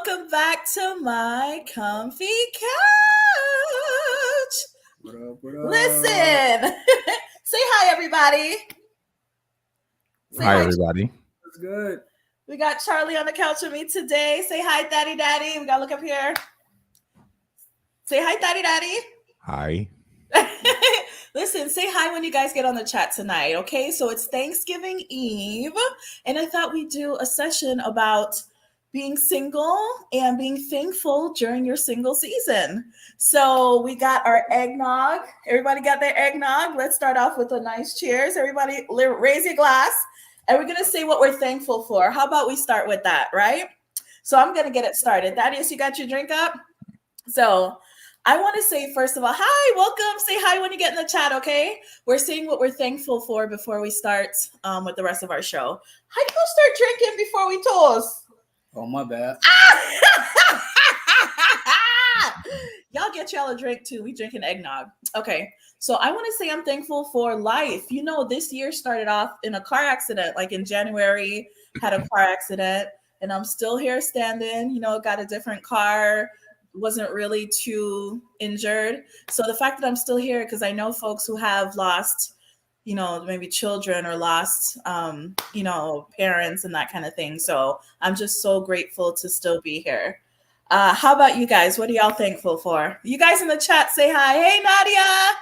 welcome back to my comfy couch. What up, what up? Listen, say hi, everybody. Say Hi, everybody. That's good. We got Charlie on the couch with me today. Say hi, Daddy. We gotta look up here. Say hi, Daddy. Hi. Listen, say hi when you guys get on the chat tonight, okay? So it's Thanksgiving Eve, and I thought we'd do a session about being single and being thankful during your single season. So we got our eggnog. Everybody got their eggnog? Let's start off with a nice cheers. Everybody raise your glass, and we're going to say what we're thankful for. How about we start with that, right? So I'm going to get it started. Thaddeus, you got your drink up? So I want to say, first of all, hi, welcome. Say hi when you get in the chat, okay? We're saying what we're thankful for before we start with the rest of our show. How do you start drinking before we toast? Oh, my bad. Y'all get y'all a drink too. We drinking eggnog. Okay, so I want to say I'm thankful for life. You know, this year started off in a car accident. Like in January, had a car accident, and I'm still here standing. You know, got a different car. Wasn't really too injured. So the fact that I'm still here, because I know folks who have lost, you know, maybe children or lost, you know, parents and that kind of thing. So I'm just so grateful to still be here. How about you guys? What are y'all thankful for? You guys in the chat say hi. Hey, Nadia.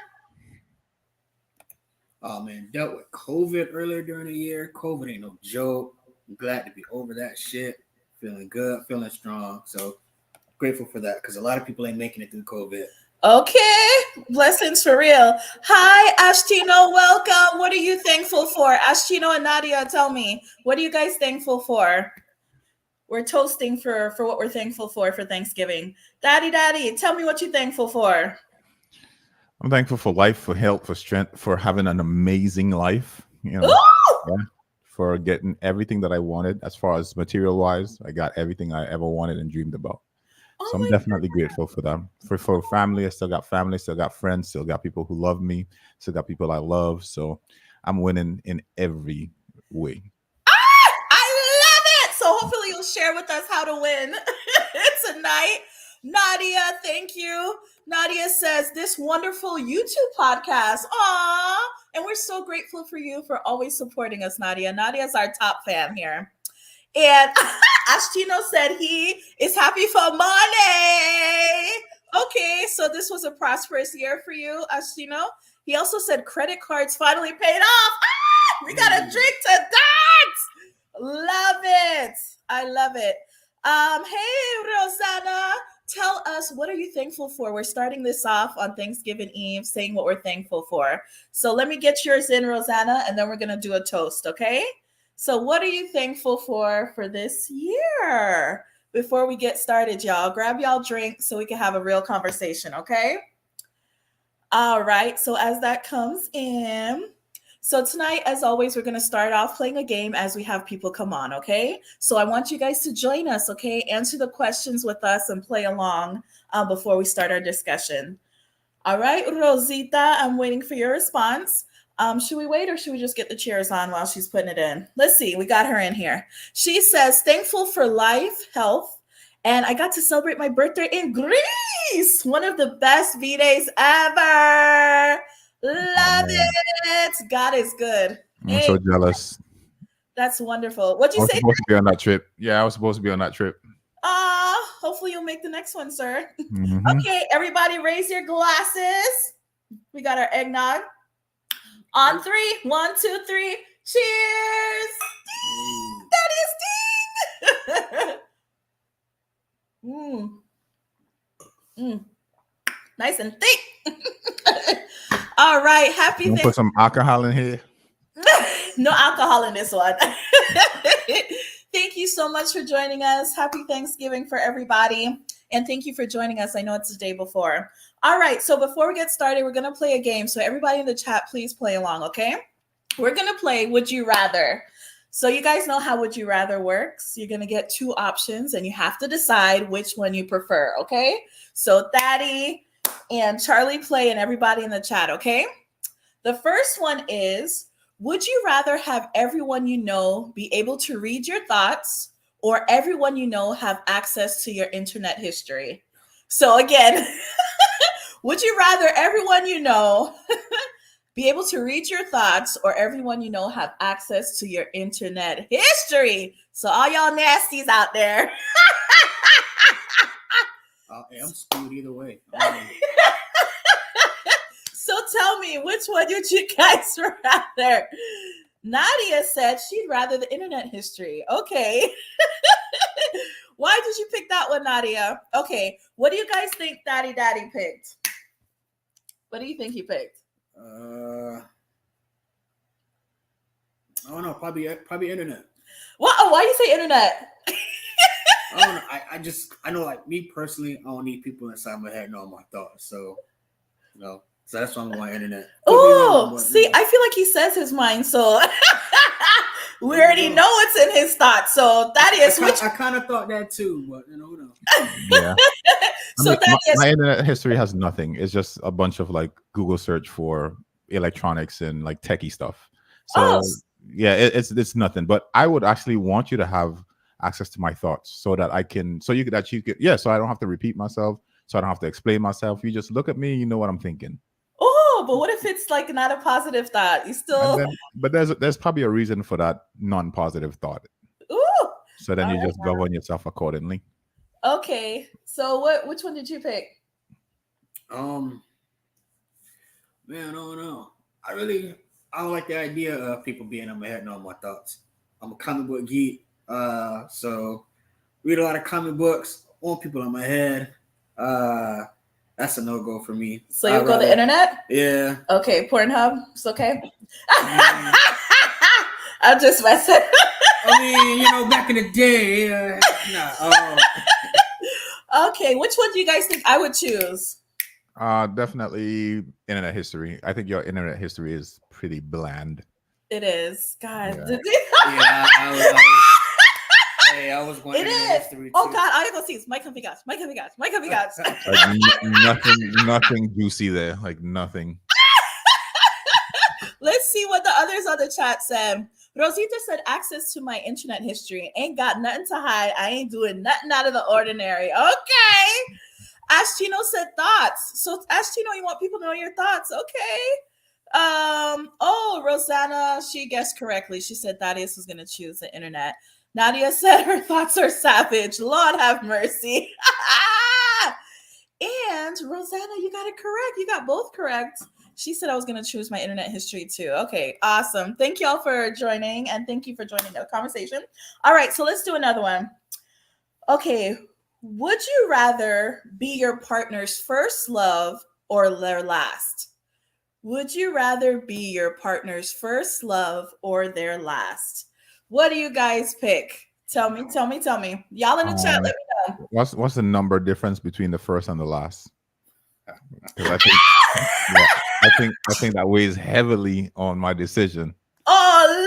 Oh, man, dealt with COVID earlier during the year. COVID ain't no joke. I'm glad to be over that shit. Feeling good, feeling strong. So grateful for that, because a lot of people ain't making it through COVID. Okay, blessings for real. Hi, Ashtino, welcome. What are you thankful for? Ashtino and Nadia, tell me, what are you guys thankful for? We're toasting for what we're thankful for Thanksgiving. Daddy, tell me what you're thankful for. I'm thankful for life, for health, for strength, for having an amazing life. You know, for getting everything that I wanted as far as material wise. I got everything I ever wanted and dreamed about. So I'm definitely grateful for them. For family, I still got family, still got friends, still got people who love me, still got people I love. So I'm winning in every way. I love it. So hopefully you'll share with us how to win tonight. Nadia, thank you. Nadia says, this wonderful YouTube podcast. Aww. And we're so grateful for you for always supporting us, Nadia. Nadia's our top fan here. And Ashtino said he is happy for money. Okay, so this was a prosperous year for you, Ashtino. He also said credit cards finally paid off. We got a drink to that. Love it. I love it. Hey, Rosanna, tell us, what are you thankful for? We're starting this off on Thanksgiving Eve, saying what we're thankful for. So let me get yours in, Rosanna, and then we're going to do a toast, okay? So what are you thankful for this year? Before we get started, y'all, grab y'all drink so we can have a real conversation, okay? All right, so as that comes in, so tonight, as always, we're going to start off playing a game as we have people come on, okay? So I want you guys to join us, okay? Answer the questions with us and play along before we start our discussion. All right, Rosita, I'm waiting for your response. Should we wait or should we just get the chairs on while she's putting it in? Let's see. We got her in here. She says, thankful for life, health, and I got to celebrate my birthday in Greece. One of the best V-Days ever. Love it. God is good. I'm so jealous. That's wonderful. What'd you say? I was supposed to be on that trip. Yeah, I was supposed to be on that trip. Hopefully you'll make the next one, sir. Mm-hmm. Okay, everybody raise your glasses. We got our eggnog. On 3, 1, 2, 3. Cheers! Ding! That is ding! Nice and thick. All right, happy Thanksgiving. Put some alcohol in here. No alcohol in this one. Thank you so much for joining us. Happy Thanksgiving for everybody. And thank you for joining us. I know it's the day before. All right, so before we get started, we're going to play a game. So everybody in the chat, please play along, okay? We're going to play Would You Rather. So you guys know how Would You Rather works. You're going to get 2 options, and you have to decide which one you prefer, okay? So Thaddy and Charlie play, and everybody in the chat, okay? The first one is, would you rather have everyone you know be able to read your thoughts, or everyone you know have access to your internet history? So again, would you rather everyone you know be able to read your thoughts, or everyone you know have access to your internet history? So all y'all nasties out there. I'm screwed either way. So tell me, which one would you guys rather? Nadia said she'd rather the internet history. Okay. Why did you pick that one, Nadia? Okay. What do you guys think Daddy picked? What do you think he picked? I don't know. Probably internet. What? Why do you say internet? I don't know. I know, like me personally, I don't need people inside my head knowing my thoughts. So, so that's why I'm going internet. Oh, see, I feel like he says his mind, so we already know what's in his thoughts. So that is I kind of thought that too, but who knows? Yeah. So that is my internet history has nothing. It's just a bunch of like Google search for electronics and like techie stuff. So yeah, it's nothing. But I would actually want you to have access to my thoughts so that you could so I don't have to repeat myself, so I don't have to explain myself. You just look at me, you know what I'm thinking. Oh, but what if it's like not a positive thought? You still but there's probably a reason for that non-positive thought. Ooh. So then you just govern yourself accordingly. Okay. So which one did you pick? Man, I don't know. I don't like the idea of people being in my head knowing my thoughts. I'm a comic book geek. So read a lot of comic books. Want people in my head. That's a no-go for me. So you'll go the internet? Yeah. Okay, Pornhub. It's okay. I'm just messing. I mean, back in the day, Okay, which one do you guys think I would choose? Definitely internet history. I think your internet history is pretty bland. It is, guys. Yeah, I was going internet history too. Oh God, I gotta go see. My comfy guys. Like nothing juicy there. Like nothing. Let's see what the others on the chat said. Rosita said, access to my internet history. Ain't got nothing to hide. I ain't doing nothing out of the ordinary. Okay. Ashtino said thoughts. So Ashtino, you want people to know your thoughts. Okay. Rosanna, she guessed correctly. She said Thaddeus was going to choose the internet. Nadia said her thoughts are savage. Lord have mercy. And Rosanna, you got it correct. You got both correct. She said I was going to choose my internet history too. Okay, awesome. Thank y'all for joining, and thank you for joining the conversation. All right, so let's do another one. Okay, would you rather be your partner's first love or their last? Would you rather be your partner's first love or their last? What do you guys pick? Tell me. Y'all in the chat, let me know. What's the number difference between the first and the last? Because I think that weighs heavily on my decision. Oh Lord!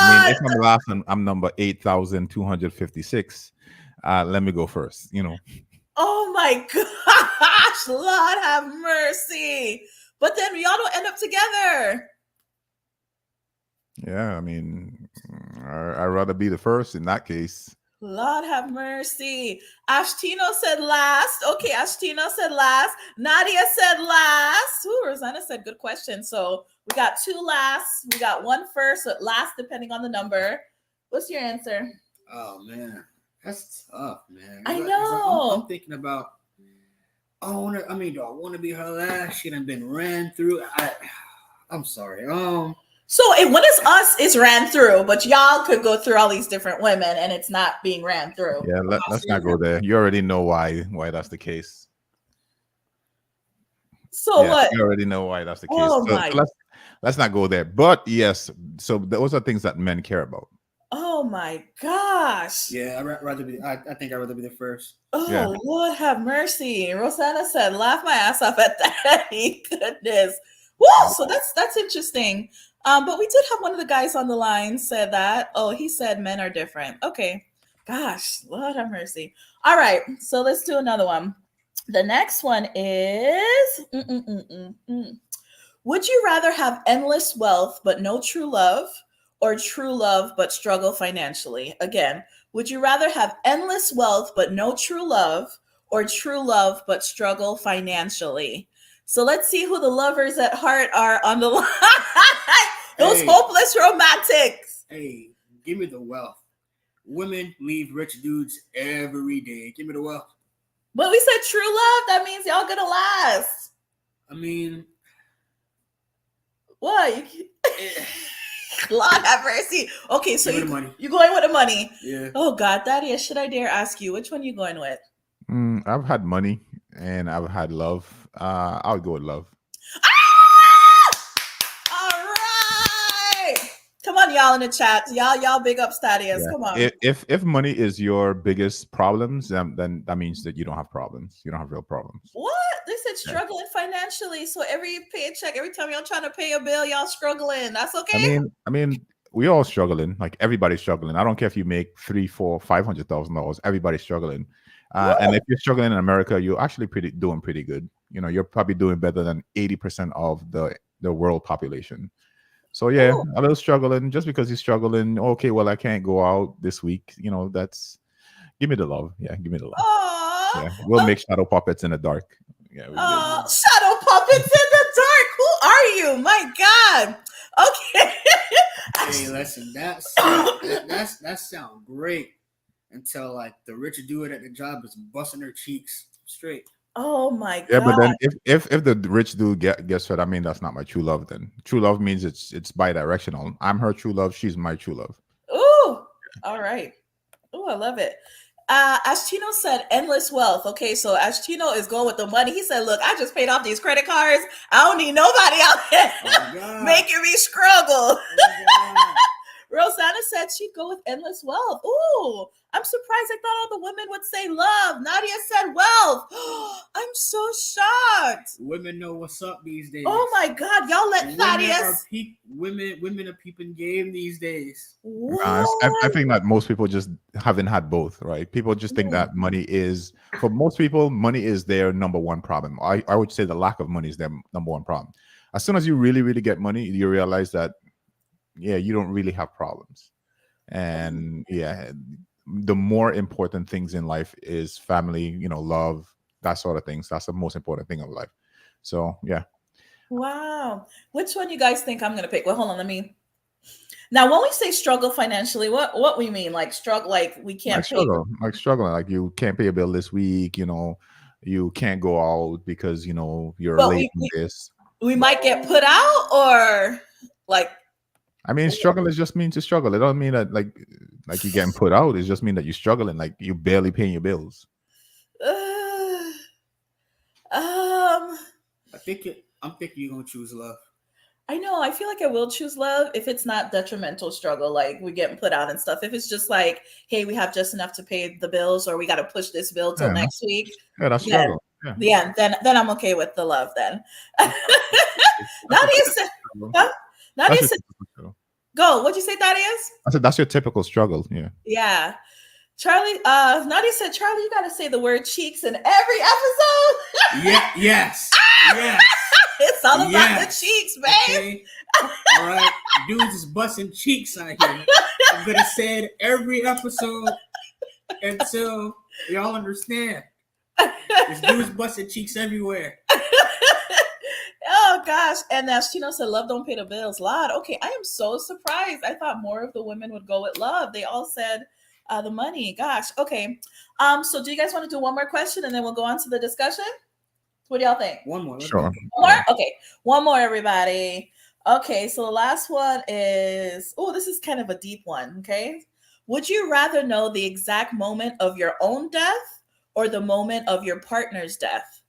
I mean, if I'm last, I'm number 8,256. Let me go first. Oh my gosh, Lord have mercy! But then y'all don't end up together. Yeah, I mean, I'd rather be the first in that case. Lord have mercy. Ashtino said last. Okay, Ashtino said last. Nadia said last. Ooh, Rosanna said good question. So we got two last. We got one first, but last depending on the number. What's your answer? Oh man, that's tough, man. I know. I'm thinking about. Do I want to be her last? She done been ran through. I'm sorry. So when it's us, it's ran through, but y'all could go through all these different women and it's not being ran through. Yeah, let's not go there. You already know why that's the case. So what? You already know why that's the case. Oh so let's not go there. But yes, so those are things that men care about. Oh my gosh. Yeah, I think I'd rather be the first. Oh, yeah. Lord have mercy. Rosanna said, laugh my ass off at that. Goodness. Woo! So that's interesting. But we did have one of the guys on the line said that. Oh, he said men are different. Okay. Gosh, Lord have mercy. All right. So let's do another one. The next one is would you rather have endless wealth but no true love, or true love but struggle financially? Again, Would you rather have endless wealth but no true love, or true love but struggle financially? So let's see who the lovers at heart are on the line. Those Hey, hopeless romantics. hey, give me the wealth. Women leave rich dudes every day. Give me the wealth. But we said true love. That means y'all gonna last. I mean, What? eh, Lord have mercy. Okay, so give me the money. you going with the money. Yeah. Oh God, Daddy, should I dare ask you, which one you going with? I've had money and I've had love. I'll go with love. All right. Come on, y'all in the chat. Y'all big up Stadius. Yeah. Come on. If money is your biggest problems, then that means that you don't have problems. You don't have real problems. What? They said struggling financially. So every paycheck, every time y'all trying to pay a bill, y'all struggling. That's okay? I mean, we all struggling. Like everybody's struggling. I don't care if you make $3, $4, $500,000. Everybody's struggling. And if you're struggling in America, you're actually doing pretty good. You know, you're probably doing better than 80% of the world population. So yeah, Ooh. a little struggling. Just because you're struggling, okay, well, I can't go out this week. You know, that's give me the love. Yeah, give me the love. Aww. Yeah, we'll make shadow puppets in the dark. Yeah, we good. Shadow puppets in the dark. Who are you? My God. Okay. Hey, listen, that sound great until like the rich dude at the job is busting their cheeks straight. Oh my God. Yeah, but then if the rich dude gets fed, I mean that's not my true love. Then true love means it's bi-directional. I'm her true love. She's my true love. Ooh. All right. Ooh, I love it. As said, endless wealth. Okay, so as is going with the money, he said, "Look, I just paid off these credit cards. I don't need nobody out there making me struggle." Rosanna said she'd go with endless wealth. Ooh, I'm surprised. I thought all the women would say love. Nadia said wealth. I'm so shocked. Women know what's up these days. Oh my God, y'all let Thaddeus. Women are peeping game these days. I think that most people just haven't had both, right? People just think that money is, for most people, money is their number one problem. I would say the lack of money is their number one problem. As soon as you really, really get money, you realize that, yeah, you don't really have problems. And yeah, the more important things in life is family, you know, love, that sort of things. That's the most important thing of life. So yeah. Wow. Which one you guys think I'm gonna pick? Well, hold on, let me. Now, when we say struggle financially, what we mean? Like struggle, like we can't struggling, like you can't pay a bill this week, you know, you can't go out because you know you're But late for this. we might get put out, or like, I mean, struggle is just means to struggle. It doesn't mean that like you're getting put out. It just mean that you're struggling, like you barely paying your bills. I'm thinking you're gonna choose love. I know. I feel like I will choose love if it's not detrimental struggle, like we getting put out and stuff. If it's just like, hey, we have just enough to pay the bills, or we got to push this bill till next week. Yeah, that's struggle. Yeah, then I'm okay with the love then. Nadia said, go. What'd you say, Thaddeus? I said that's your typical struggle. Yeah. Yeah. Charlie, Nadia said, Charlie, you gotta say the word cheeks in every episode. Yeah, yes. It's all about the cheeks, babe. Okay. All right. Dudes is busting cheeks out here. I'm gonna say it every episode until y'all understand. There's dudes busting cheeks everywhere. Oh gosh. And as Chino said, love don't pay the bills. Lord, okay. I am so surprised. I thought more of the women would go with love. They all said the money. Gosh. Okay. So do you guys want to do one more question and then we'll go on to the discussion? What do y'all think? One more. Sure. One more? Okay. One more, everybody. Okay. So the last one is, this is kind of a deep one. Okay. Would you rather know the exact moment of your own death or the moment of your partner's death?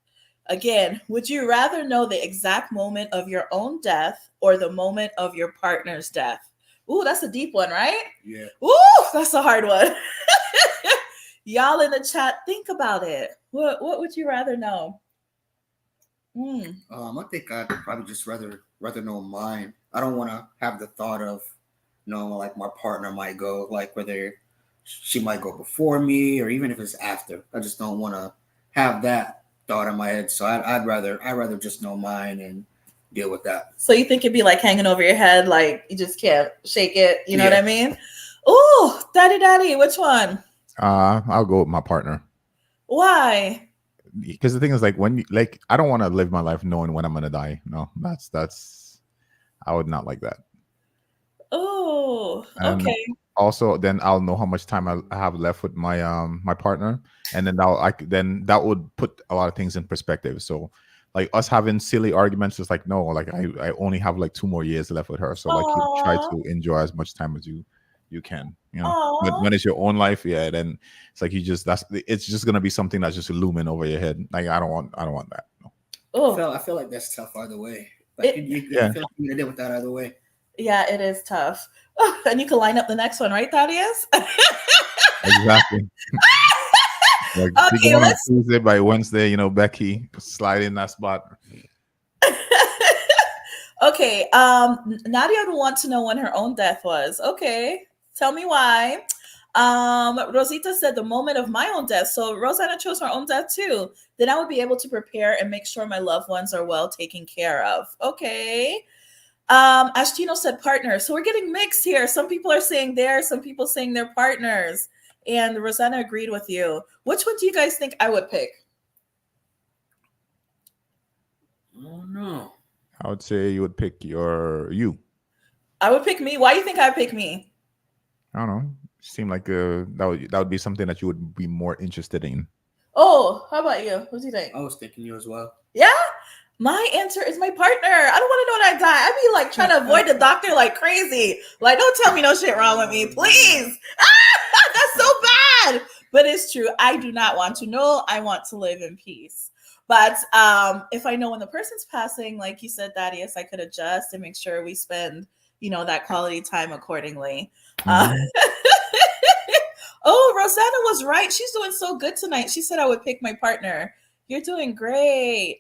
Again, would you rather know the exact moment of your own death or the moment of your partner's death? Ooh, that's a deep one, right? Yeah. Ooh, that's a hard one. Y'all in the chat, think about it. What would you rather know? I think I'd probably just rather know mine. I don't want to have the thought of, like my partner might go, like whether she might go before me or even if it's after. I just don't want to have that thought in my head. So I'd rather just know mine and deal with that. So you think it'd be like hanging over your head, like you just can't shake it. You know what I mean? Oh, daddy, which one? I'll go with my partner. Why? Because the thing is, like, when you, like, I don't want to live my life knowing when I'm gonna die. No, that's I would not like that. Oh, And okay. also, then I'll know how much time I have left with my my partner, and then then that would put a lot of things in perspective. So, like, us having silly arguments is like, no, like, I only have like 2 more years left with her, so like, you try Aw, to enjoy as much time as you can, you know. But aw. when it's your own life, yeah, then it's like, you just that's it's just gonna be something that's just looming over your head. Like, I don't want that. No. Oh, I feel like that's tough either way. Like it. I Yeah, feel like you're gonna deal with that either way. Yeah, it is tough. And you can line up the next one, right, Thaddeus? exactly. Like, be Okay, going on let's. Tuesday, by Wednesday, Becky slide in that spot. Okay, Nadia would want to know when her own death was. Okay, tell me why. Rosita said the moment of my own death. So Rosanna chose her own death too. Then I would be able to prepare and make sure my loved ones are well taken care of. Okay. Ashtino said partners. So we're getting mixed here. Some people are saying theirs, some people saying their partners. And Rosanna agreed with you. Which one do you guys think I would pick? Oh no. I would say you would pick you. I would pick me. Why do you think I would pick me? I don't know. Seem like that would be something that you would be more interested in. Oh, how about you? What do you think? I was thinking you as well. Yeah? My answer is my partner. I don't want to know when I die. I'd be like trying to avoid the doctor like crazy. Like, don't tell me no shit wrong with me, please. That's so bad. But it's true. I do not want to know. I want to live in peace. But if I know when the person's passing, like you said, Thaddeus, I could adjust and make sure we spend, that quality time accordingly. Uh, Mhm. oh, Rosanna was right. She's doing so good tonight. She said I would pick my partner. You're doing great.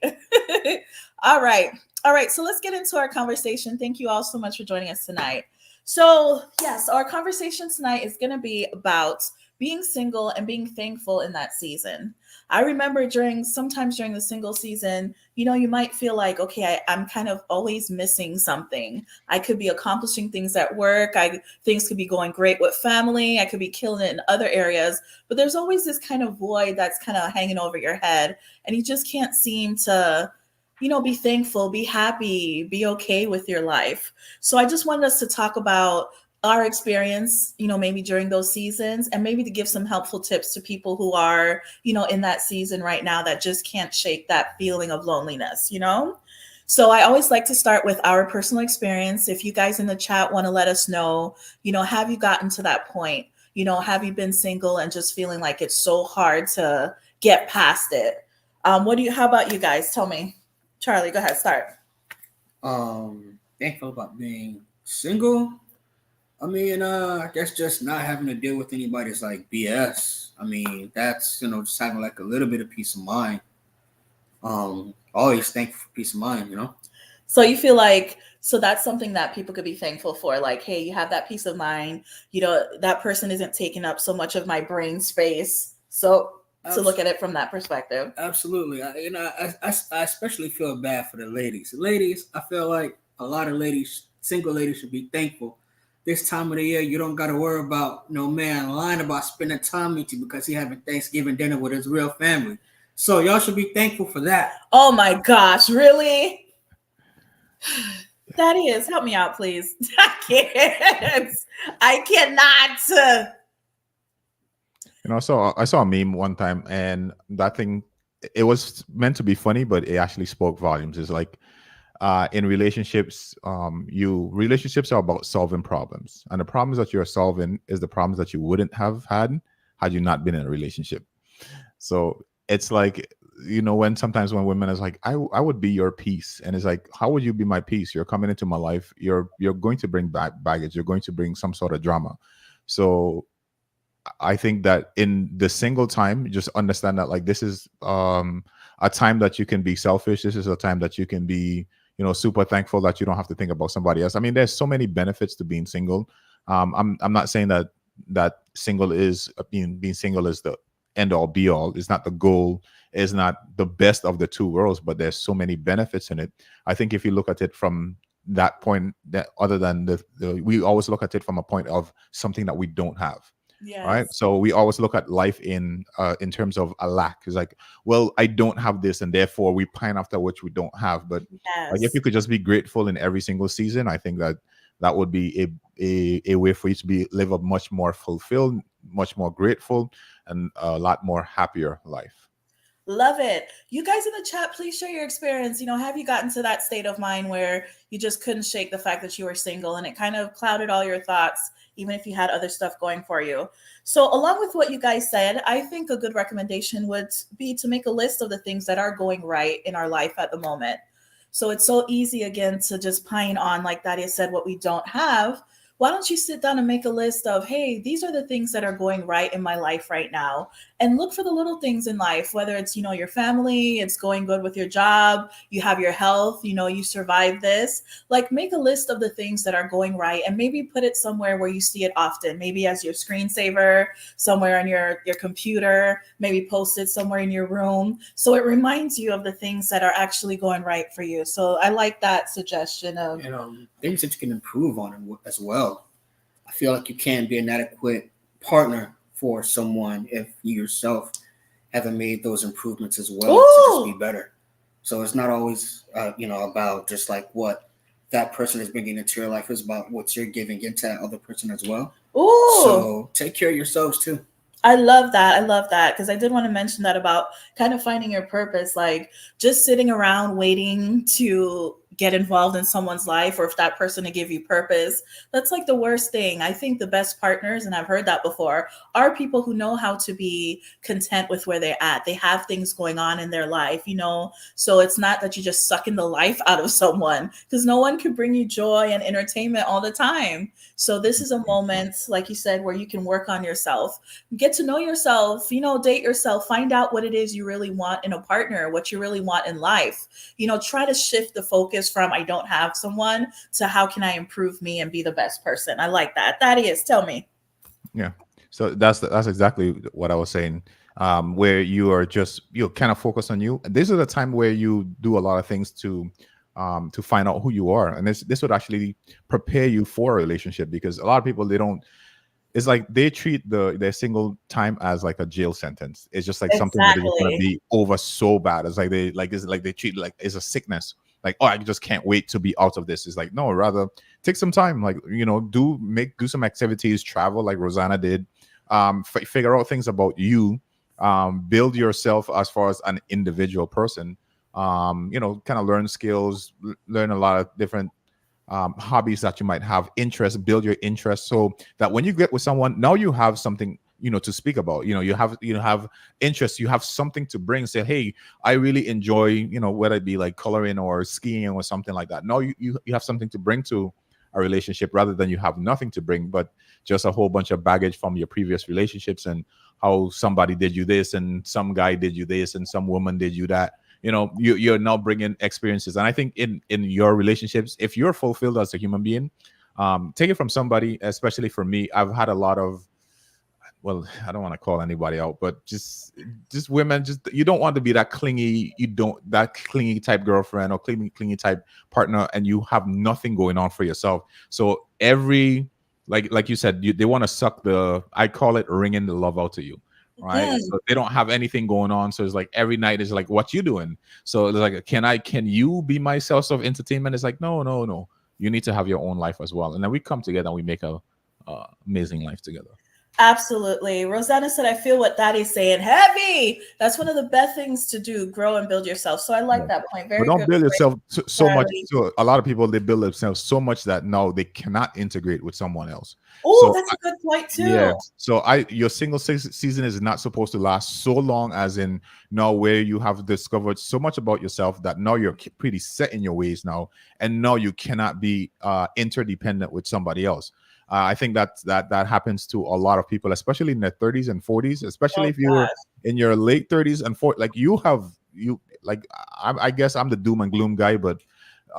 All right. All right. So let's get into our conversation. Thank you all so much for joining us tonight. So, yes, our conversation tonight is going to be about being single and being thankful in that season. I remember sometimes during the single season, you might feel like, okay, I'm kind of always missing something. I could be accomplishing things at work. Things could be going great with family. I could be killing it in other areas, but there's always this kind of void that's kind of hanging over your head, and you just can't seem to, be thankful, be happy, be okay with your life. So I just wanted us to talk about our experience, maybe during those seasons, and maybe to give some helpful tips to people who are, in that season right now that just can't shake that feeling of loneliness. So I always like to start with our personal experience. If you guys in the chat want to let us know, have you gotten to that point? Have you been single and just feeling like it's so hard to get past it? How about you guys? Tell me. Charlie, go ahead, start. Thankful about being single. I mean, that's just not having to deal with anybody's like BS. I mean, that's just having like a little bit of peace of mind. Always thankful for peace of mind. So you feel like, so that's something that people could be thankful for. Like, hey, you have that peace of mind. That person isn't taking up so much of my brain space. So to look at it from that perspective. Absolutely. I especially feel bad for the ladies. Ladies, I feel like a lot of ladies, single ladies, should be thankful. This time of the year, you don't got to worry about no man lying about spending time with you because he having Thanksgiving dinner with his real family. So y'all should be thankful for that. Oh my gosh, really? That is, help me out, please. I can't. I cannot. I saw a meme one time, and that thing, it was meant to be funny, but it actually spoke volumes. It's like, in relationships, relationships are about solving problems, and the problems that you're solving is the problems that you wouldn't have had you not been in a relationship. So it's like, when women is like, I would be your peace, and it's like, how would you be my peace? You're coming into my life, you're going to bring back baggage, you're going to bring some sort of drama. So I think that in the single time, just understand that, like, this is a time that you can be selfish. This is a time that you can be, super thankful that you don't have to think about somebody else. I mean, there's so many benefits to being single. I'm not saying that single is being single is the end all be all. It's not the goal. It's not the best of the two worlds, but there's so many benefits in it. I think if you look at it from that point, that other than we always look at it from a point of something that we don't have, right? Yes. So we always look at life in terms of a lack. It's like, well, I don't have this, and therefore we pine after which we don't have. But like, if Yes. you could just be grateful in every single season, I think that that would be a way for you to be live a much more fulfilled, much more grateful, and a lot more happier life. Love it. You guys in the chat, please share your experience. Have you gotten to that state of mind where you just couldn't shake the fact that you were single and it kind of clouded all your thoughts, even if you had other stuff going for you? So, along with what you guys said, I think a good recommendation would be to make a list of the things that are going right in our life at the moment. So, it's so easy again to just pine on, like Daria said, what we don't have. Why don't you sit down and make a list of, hey, these are the things that are going right in my life right now, and look for the little things in life, whether it's your family, it's going good with your job, you have your health, you survive this. Like, make a list of the things that are going right and maybe put it somewhere where you see it often, maybe as your screensaver, somewhere on your computer, maybe post it somewhere in your room so it reminds you of the things that are actually going right for you. So I like that suggestion of things that you can improve on as well. I feel like you can't be an adequate partner for someone if you yourself haven't made those improvements as well to just be better. So it's not always, about just like what that person is bringing into your life. It's about what you're giving into that other person as well. Ooh. So take care of yourselves too. I love that. I love that because I did want to mention that about kind of finding your purpose, like just sitting around waiting to get involved in someone's life or if that person to give you purpose. That's like the worst thing. I think the best partners, and I've heard that before, are people who know how to be content with where they're at. They have things going on in their life, so it's not that you just sucking the life out of someone because no one can bring you joy and entertainment all the time. So this is a moment, like you said, where you can work on yourself, get to know yourself, date yourself, find out what it is you really want in a partner, what you really want in life. Try to shift the focus from I don't have someone to how can I improve me and be the best person. I like that. That is, tell me. Yeah. So that's exactly what I was saying. Where you kind of focus on you. This is a time where you do a lot of things to find out who you are, and this would actually prepare you for a relationship because a lot of people they don't. It's like they treat their single time as like a jail sentence. It's just like something that is going to be over so bad. It's like they treat it like it's a sickness. Like, oh, I just can't wait to be out of this. It's like, no, rather take some time. Like, do some activities, travel like Rosanna did. Figure out things about you. Build yourself as far as an individual person. Kind of learn skills, learn a lot of different hobbies that you might have, interests, build your interests so that when you get with someone, now you have something to speak about. You have interests, you have something to bring. Say, hey, I really enjoy whether it be like coloring or skiing or something like that. Now you have something to bring to a relationship rather than you have nothing to bring but just a whole bunch of baggage from your previous relationships and how somebody did you this and some guy did you this and some woman did you that. You're now bringing experiences. And I think in your relationships, if you're fulfilled as a human being, take it from somebody. Especially for me, I've had a lot of, well, I don't want to call anybody out, but just women, just you don't want to be that clingy, that clingy type girlfriend or clingy type partner, and you have nothing going on for yourself. So every like you said, they want to suck I call it wringing the love out of you. Right. So they don't have anything going on. So it's like every night is like, what you doing? So it's like, can you be my source of entertainment? It's like, no. You need to have your own life as well. And then we come together and we make a amazing life together. Absolutely. Rosanna said, I feel what Daddy's saying. Heavy. That's one of the best things to do, grow and build yourself. So I like that point. Very good. But don't build yourself so much. So a lot of people, they build themselves so much that now they cannot integrate with someone else. Oh, that's a good point too. Yeah. So your single season is not supposed to last so long as in now where you have discovered so much about yourself that now you're pretty set in your ways now. And now you cannot be interdependent with somebody else. I think that happens to a lot of people, especially in their 30s and 40s, especially if you're in your late 30s and 40s. Like I guess I'm the doom and gloom guy, but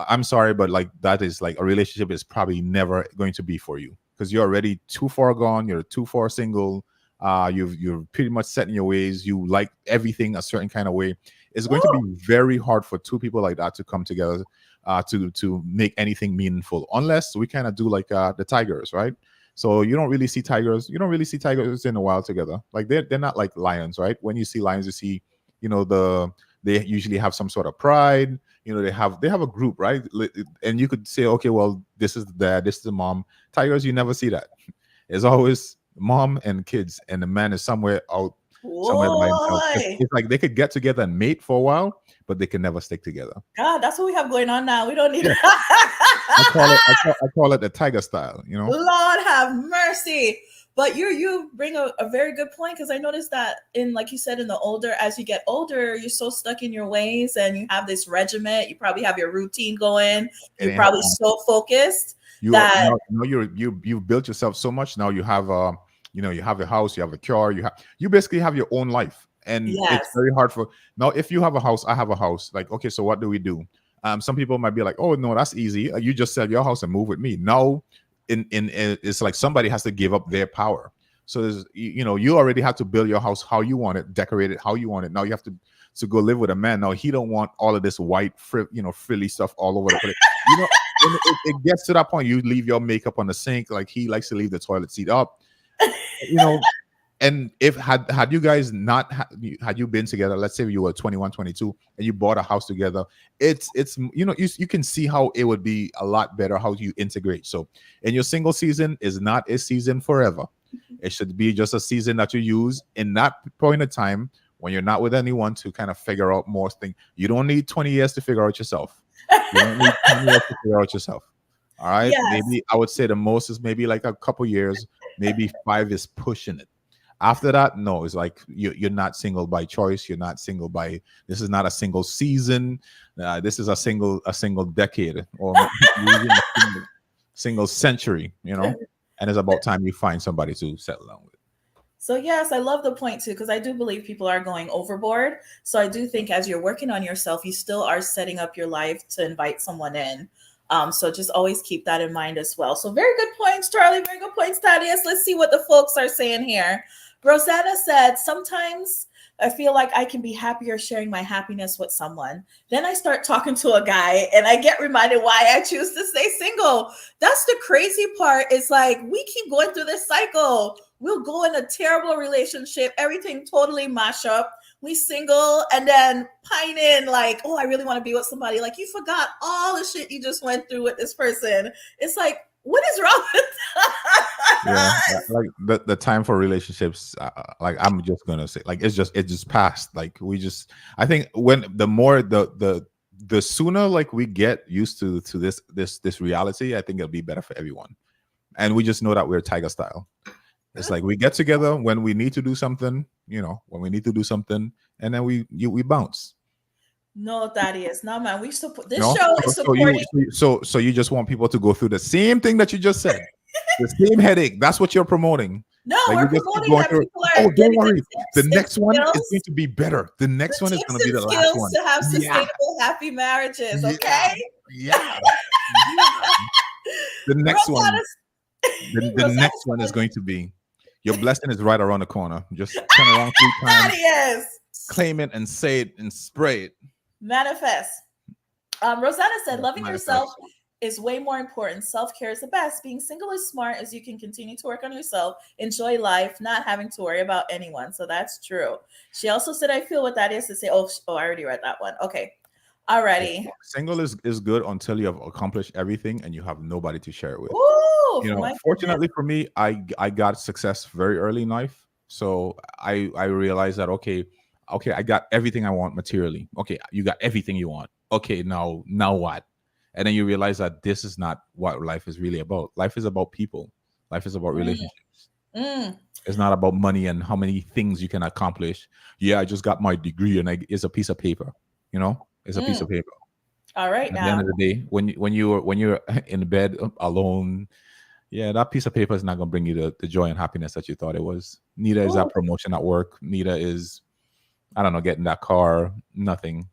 I'm sorry, but like that is like a relationship is probably never going to be for you because you're already too far gone. You're too far single. You're pretty much set in your ways. You like everything a certain kind of way. It's going to be very hard for two people like that to come together. to make anything meaningful, unless we kind of do like the tigers, right? So you don't really see tigers. You don't really see tigers in the wild together. Like they're not like lions, right? When you see lions, you see, they usually have some sort of pride. They have a group, right? And you could say, okay, well, this is the dad, this is the mom. Tigers, you never see that. It's always mom and kids, and the man is somewhere out, somewhere by himself. Boy, It's like they could get together and mate for a while, but they can never stick together. God, that's what we have going on now. We don't need. Yeah. I call it the tiger style, Lord have mercy. But you bring a very good point, because I noticed that like you said, as you get older, you're so stuck in your ways, and you have this regiment. You probably have your routine going. You're probably so focused that you've built yourself so much. Now you have you have a house, you have a car, you basically have your own life, and it's very hard for now. If you have a house, I have a house. Like, okay, so what do we do? Some people might be like, oh no, that's easy. You just sell your house and move with me. No, it's like somebody has to give up their power. So you already have to build your house how you want it, decorate it how you want it. Now you have to go live with a man. Now he don't want all of this white frilly stuff all over the place. And it gets to that point. You leave your makeup on the sink. Like, he likes to leave the toilet seat up. And if had you guys not had you been together, let's say you were 21, 22, and you bought a house together, it's you can see how it would be a lot better how you integrate. So in your single season is not a season forever. It should be just a season that you use in that point of time when you're not with anyone to kind of figure out more things. You don't need 20 years to figure out yourself. You don't need 20 years to figure out yourself. All right. Yes. Maybe I would say the most is maybe like a couple years, maybe 5 is pushing it. After that, no, it's like you're not single by choice. You're not single by. This is not a single season. This is a single decade, or single century. And it's about time you find somebody to settle down with. So yes, I love the point too, because I do believe people are going overboard. So I do think as you're working on yourself, you still are setting up your life to invite someone in. So just always keep that in mind as well. So very good points, Charlie. Very good points, Thaddeus. Let's see what the folks are saying here. Rosanna said, sometimes I feel like I can be happier sharing my happiness with someone. Then I start talking to a guy and I get reminded why I choose to stay single. That's the crazy part. It's like we keep going through this cycle. We'll go in a terrible relationship, everything totally mash up. We single and then pine in like, oh, I really want to be with somebody. Like, you forgot all the shit you just went through with this person. It's like, what is wrong with that? Yeah, like the time for relationships, like I'm just gonna say, like it just passed. Like I think when the sooner like we get used to this reality, I think it'll be better for everyone. And we just know that we're tiger style. It's like we get together when we need to do something, and then we bounce. No, Thaddeus, no, man. We support this show is supporting. So you just want people to go through the same thing that you just said, the same headache. That's what you're promoting. No, we're promoting that people are. Oh, don't worry. The next one is going to be better. The next one is going to be the last one. To have sustainable, happy marriages. Okay. Yeah. The next one. The next one is going to be. Your blessing is right around the corner. Just turn around 3 times. Yes. Claim it and say it and spray it. Manifest. Rosanna said, loving yourself is way more important. Self-care is the best. Being single is smart as you can continue to work on yourself, enjoy life, not having to worry about anyone. So that's true. She also said, I feel what that is to say. Oh, I already read that one. Okay. Alrighty. Single is good until you have accomplished everything and you have nobody to share it with. Ooh, fortunately for me, I got success very early in life. So I realized that okay, I got everything I want materially. Okay, you got everything you want. Okay, now what? And then you realize that this is not what life is really about. Life is about people. Life is about relationships. It's not about money and how many things you can accomplish. Yeah, I just got my degree and it's a piece of paper. It's a piece of paper. All right. At the end of the day, when you're in bed alone, yeah, that piece of paper is not going to bring you the joy and happiness that you thought it was. Neither is that promotion at work. Neither is, I don't know, getting that car. Nothing.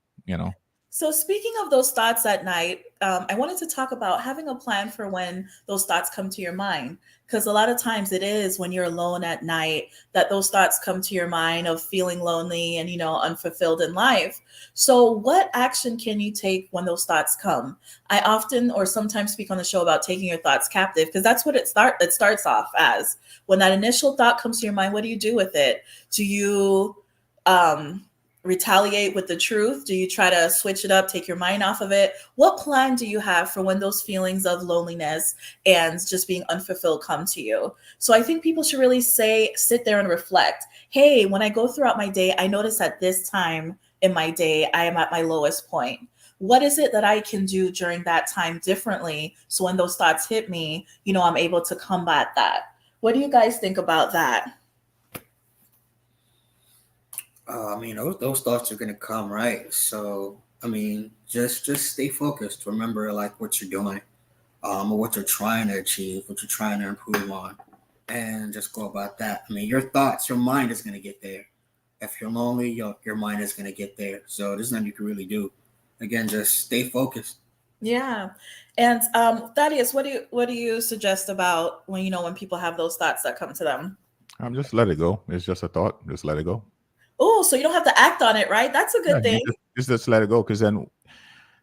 So, speaking of those thoughts at night, I wanted to talk about having a plan for when those thoughts come to your mind. Because a lot of times it is when you're alone at night that those thoughts come to your mind of feeling lonely and, unfulfilled in life. So, what action can you take when those thoughts come? I often or sometimes speak on the show about taking your thoughts captive because that's what it starts off as. When that initial thought comes to your mind, what do you do with it? Do you um, retaliate with the truth? Do you try to switch it up, take your mind off of it? What plan do you have for when those feelings of loneliness and just being unfulfilled come to you? So I think people should really sit there and reflect. Hey, when I go throughout my day, I notice at this time in my day, I am at my lowest point. What is it that I can do during that time differently? So when those thoughts hit me, I'm able to combat that. What do you guys think about that? I mean, those thoughts are gonna come, right? So, I mean, just stay focused. Remember, like what you're doing, or what you're trying to achieve, what you're trying to improve on, and just go about that. I mean, your thoughts, your mind is gonna get there. If you're lonely, your mind is gonna get there. So there's nothing you can really do. Again, just stay focused. Yeah. And Thaddeus, what do you suggest about when people have those thoughts that come to them? Just let it go. It's just a thought. Just let it go. Oh, so you don't have to act on it, right? That's a Yeah, good thing. just let it go. Because then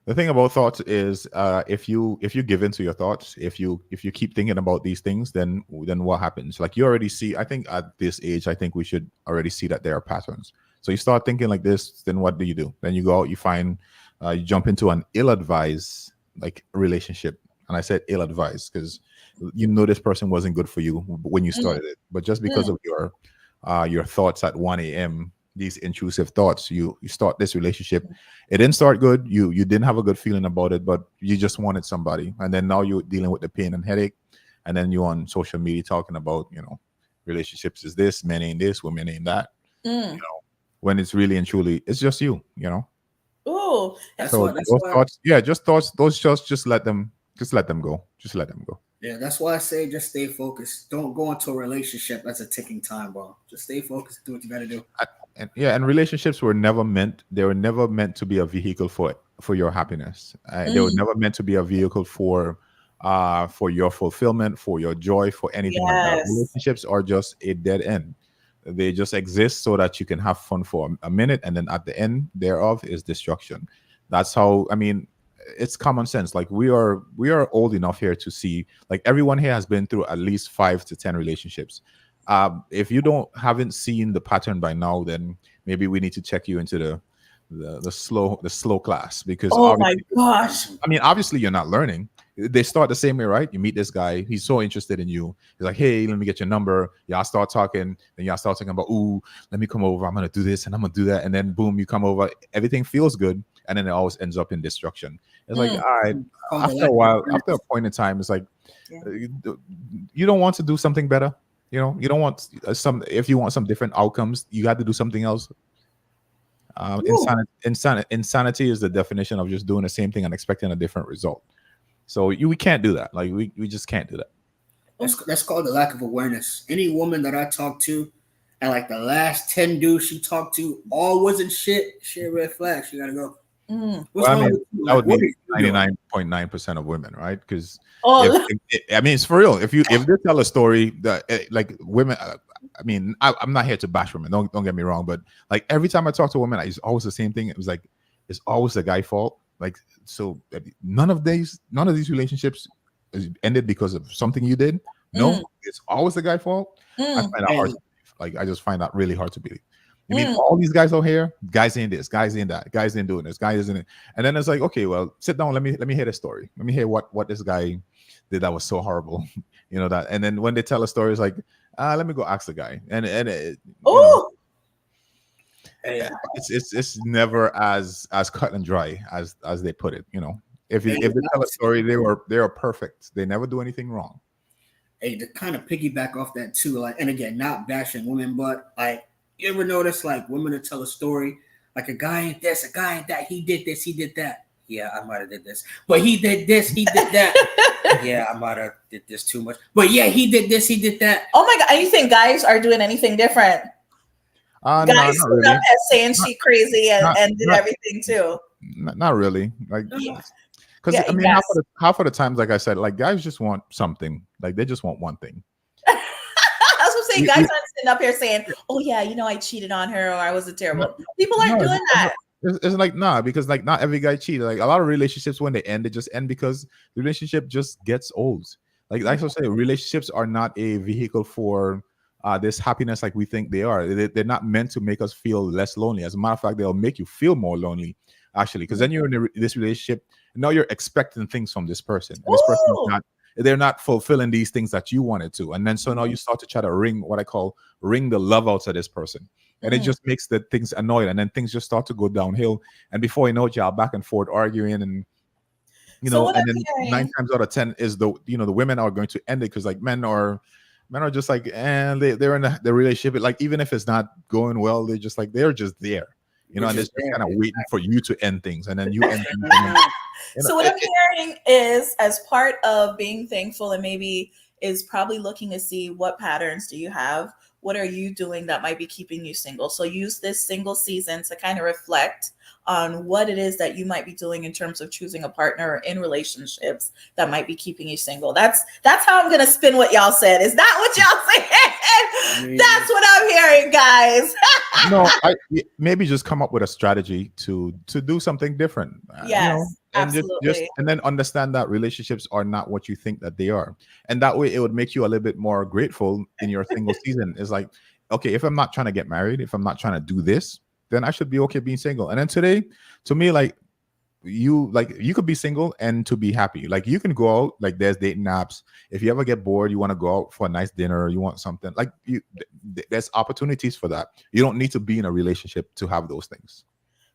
the thing about thoughts is, if you give in to your thoughts, if you keep thinking about these things, then what happens? Like you already see. I think at this age, I think we should already see that there are patterns. So you start thinking like this, then what do? Then you go out, you find, you jump into an ill-advised like relationship. And I said ill-advised because this person wasn't good for you when you Mm, started it, but just because mm, of your thoughts at 1 a.m., these intrusive thoughts, you start this relationship. It didn't start good. You didn't have a good feeling about it, but you just wanted somebody, and then now you're dealing with the pain and headache, and then you're on social media talking about relationships is this, men ain't this, women ain't that. You mm. know, when it's really and truly it's just you. Ooh, That's So why. That's those why. thoughts, yeah, just thoughts. Those just let them, go. Just let them go. Yeah, that's why I say just stay focused. Don't go into a relationship that's a ticking time bomb. Just stay focused. Do what you got to do. And relationships were never meant. They were never meant to be a vehicle for your happiness. They were mm, never meant to be a vehicle for your fulfillment, for your joy, for anything like that. yes. Relationships are just a dead end. They just exist so that you can have fun for a minute, and then at the end thereof is destruction. That's how. I mean, it's common sense. Like we are old enough here to see. Like everyone here has been through at least 5 to 10 relationships. If you don't haven't seen the pattern by now, then maybe we need to check you into the slow class, because Oh my obviously, gosh. I mean, obviously you're not learning. They start the same way, right? You meet this guy, he's so interested in you. He's like, hey, let me get your number. Y'all start talking, then y'all start talking about, ooh, let me come over. I'm gonna do this and I'm gonna do that. And then boom, you come over, everything feels good, and then it always ends up in destruction. It's like, Mm, all right, Called the after lack a of while, after a awareness. point in time, it's like yeah. you don't want to do something better. You don't want some. If you want some different outcomes, you got to do something else. Ooh. Insanity is the definition of just doing the same thing and expecting a different result. So we can't do that. Like we just can't do that. That's called the lack of awareness. Any woman that I talked to, and like the last 10 dudes she talked to, all wasn't shit. She a red flag. She gotta go. Mm. What's Well, I wrong mean, with you? that Like, would what be are you doing? 99.9% of women, right? Because Oh, I mean, it's for real. If they tell a story that like women, I mean, I'm not here to bash women. Don't get me wrong, but like every time I talk to women, it's always the same thing. It was like it's always the guy's fault. Like so, none of these relationships ended because of something you did. mm, No, it's always the guy's fault. I mm, find that hard Hey, to believe. Like I just find that really hard to believe. I mean, mm. all these guys out here, guys ain't this, guys ain't that, guys ain't doing this, guys isn't it. And then it's like, okay, well, sit down. Let me hear the story. Let me hear what this guy did that was so horrible. That. And then when they tell a story, it's like, let me go ask the guy. And Oh, hey, it's never as cut and dry as they put it. If hey, they tell a story, they are perfect. They never do anything wrong. hey, to kind of piggyback off that too, like, and again, not bashing women, but like, you ever notice like women to tell a story, like a guy ain't this, a guy ain't that, he did this, he did that. Yeah, I might have did this, but he did this, he did that. Yeah, I might have did this too much, but yeah, he did this, he did that. oh my God. And you think guys are doing anything different? No, Guys not stood up really. and saying Not she crazy not and did not everything too. not really. Like, Yeah, because yeah, I mean, yes. half of the times, like I said, like guys just want something. Like they just want one thing. That's what I'm saying. We, Guys we, aren't sitting up here saying, "Oh yeah, I cheated on her or I was a no, terrible." People aren't no, doing that. it's like nah, because like not every guy cheated. Like a lot of relationships when they end, they just end because the relationship just gets old. Like I say, relationships are not a vehicle for this happiness like we think they are. They're not meant to make us feel less lonely. As a matter of fact, they'll make you feel more lonely, actually, because then you're in this relationship. Now you're expecting things from this person, and this person is Ooh. not. They're not fulfilling these things that you wanted to, and then so now you start to try to wring what I call wring the love out of this person, and it Mm. just makes the things annoying, and then things just start to go downhill, and before you know it, y'all back and forth arguing, and So what and I'm then nine hearing, times out of ten is the women are going to end it because like men are just like and they're in the relationship like even if it's not going well they're just there, We're and they're just just there. kind of waiting for you to end things, and then you end things, and then, Exactly. so what I'm hearing is as part of being thankful and maybe is probably looking to see what patterns do you have? What are you doing that might be keeping you single? So use this single season to kind of reflect on what it is that you might be doing in terms of choosing a partner or in relationships that might be keeping you single. That's how I'm gonna spin what y'all said. Is that what y'all saying? That's what I'm hearing, guys. no, maybe just come up with a strategy to do something different, Yes, and just absolutely. and then understand that relationships are not what you think that they are, and that way it would make you a little bit more grateful in your single season. It's like, okay, if I'm not trying to get married, if I'm not trying to do this, then I should be okay being single. And then today, to me, you could be single and to be happy. Like you can go out, like there's dating apps. If you ever get bored, you want to go out for a nice dinner, you want something like there's opportunities for that. You don't need to be in a relationship to have those things.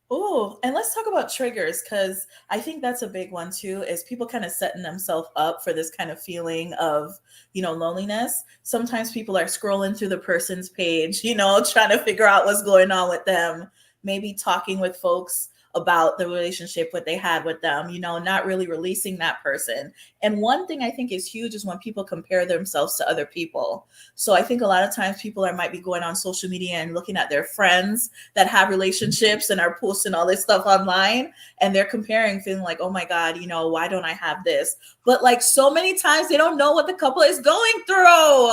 Oh, and let's talk about triggers because I think that's a big one too. Is people kind of setting themselves up for this kind of feeling of loneliness. Sometimes people are scrolling through the person's page, trying to figure out what's going on with them. Maybe talking with folks about the relationship what they had with them, not really releasing that person. And one thing I think is huge is when people compare themselves to other people. So I think a lot of times people might be going on social media and looking at their friends that have relationships and are posting all this stuff online, and they're comparing, feeling like, oh my God, why don't I have this? But like so many times they don't know what the couple is going through.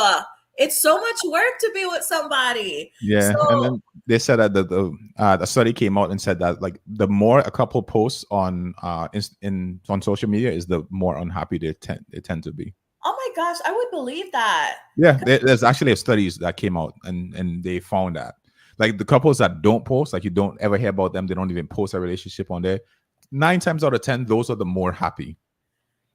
It's so much work to be with somebody. Yeah, and So then they said that the study came out and said that like the more a couple posts on on social media is the more unhappy they tend to be. oh my gosh, I would believe that. Yeah, there's actually a studies that came out, and they found that like the couples that don't post, like you don't ever hear about them, they don't even post a relationship on there. 9 times out of 10, those are the more happy.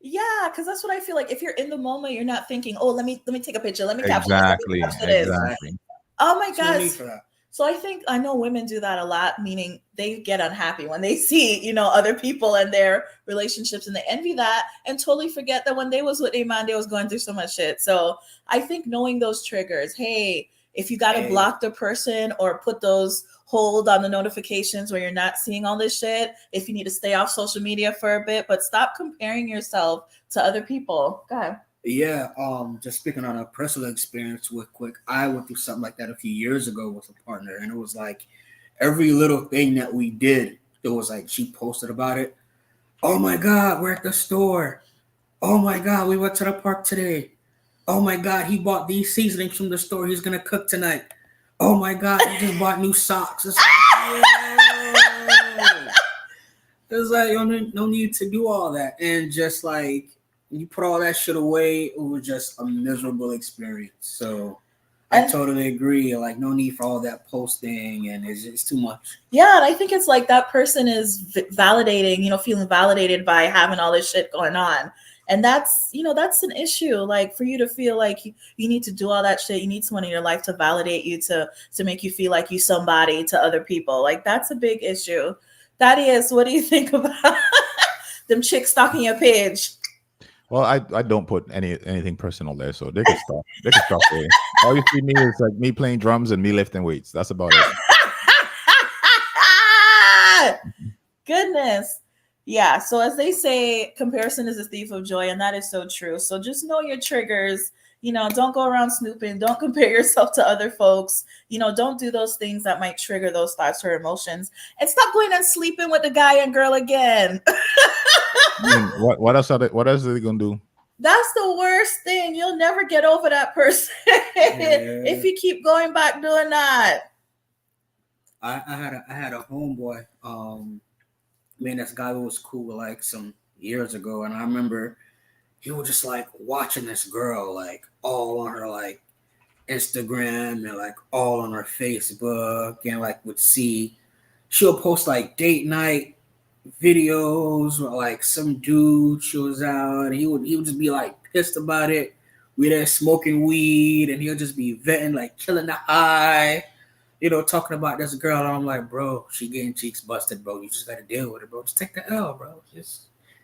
Yeah, because that's what I feel like. If you're in the moment, you're not thinking, oh, let me take a picture, let me capture this, let me Exactly, capture this. exactly. Oh my There's no need gosh. for that. So I know women do that a lot, meaning they get unhappy when they see, other people and their relationships and they envy that and totally forget that when they was with a man, they was going through so much shit. So I think knowing those triggers, hey, if you got to Hey, block the person or put those hold on the notifications where you're not seeing all this shit, if you need to stay off social media for a bit, but stop comparing yourself to other people. Go ahead. yeah, just speaking on a personal experience with quick, I went through something like that a few years ago with a partner, and it was like every little thing that we did, it was like she posted about it. Oh my God, we're at the store. Oh my God, we went to the park today. Oh my God, he bought these seasonings from the store. He's gonna cook tonight. Oh my God, he just bought new socks. It's like, yeah. It's like no need to do all that, and just like you put all that shit away, it was just a miserable experience. So I And totally agree. Like no need for all that posting, and it's just too much. yeah, and I think it's like that person is validating, feeling validated by having all this shit going on. And that's an issue. Like for you to feel like you need to do all that shit, you need someone in your life to validate you, to make you feel like you somebody to other people. Like that's a big issue. Thaddeus, what do you think about them chicks stalking your page? Well, I don't put anything personal there, so they could stop. They could stop there. All you see me is like me playing drums and me lifting weights. That's about it. Goodness. Yeah. So as they say, comparison is a thief of joy, and that is so true. So just know your triggers. Don't go around snooping. Don't compare yourself to other folks. Don't do those things that might trigger those thoughts or emotions. And stop going and sleeping with the guy and girl again. I mean, what else are they gonna do? That's the worst thing. You'll never get over that person if you keep going back doing that. I had a homeboy. Man, this guy was cool like some years ago, and I remember he was just like watching this girl like all on her like Instagram and like all on her Facebook, and like would see she'll post like date night videos or like some dude she was out, and he would just be like pissed about it. We there smoking weed, and he'll just be venting like killing the high, talking about this girl. And I'm like, bro, she getting cheeks busted, bro. You just gotta deal with it, bro. Just take the L, bro.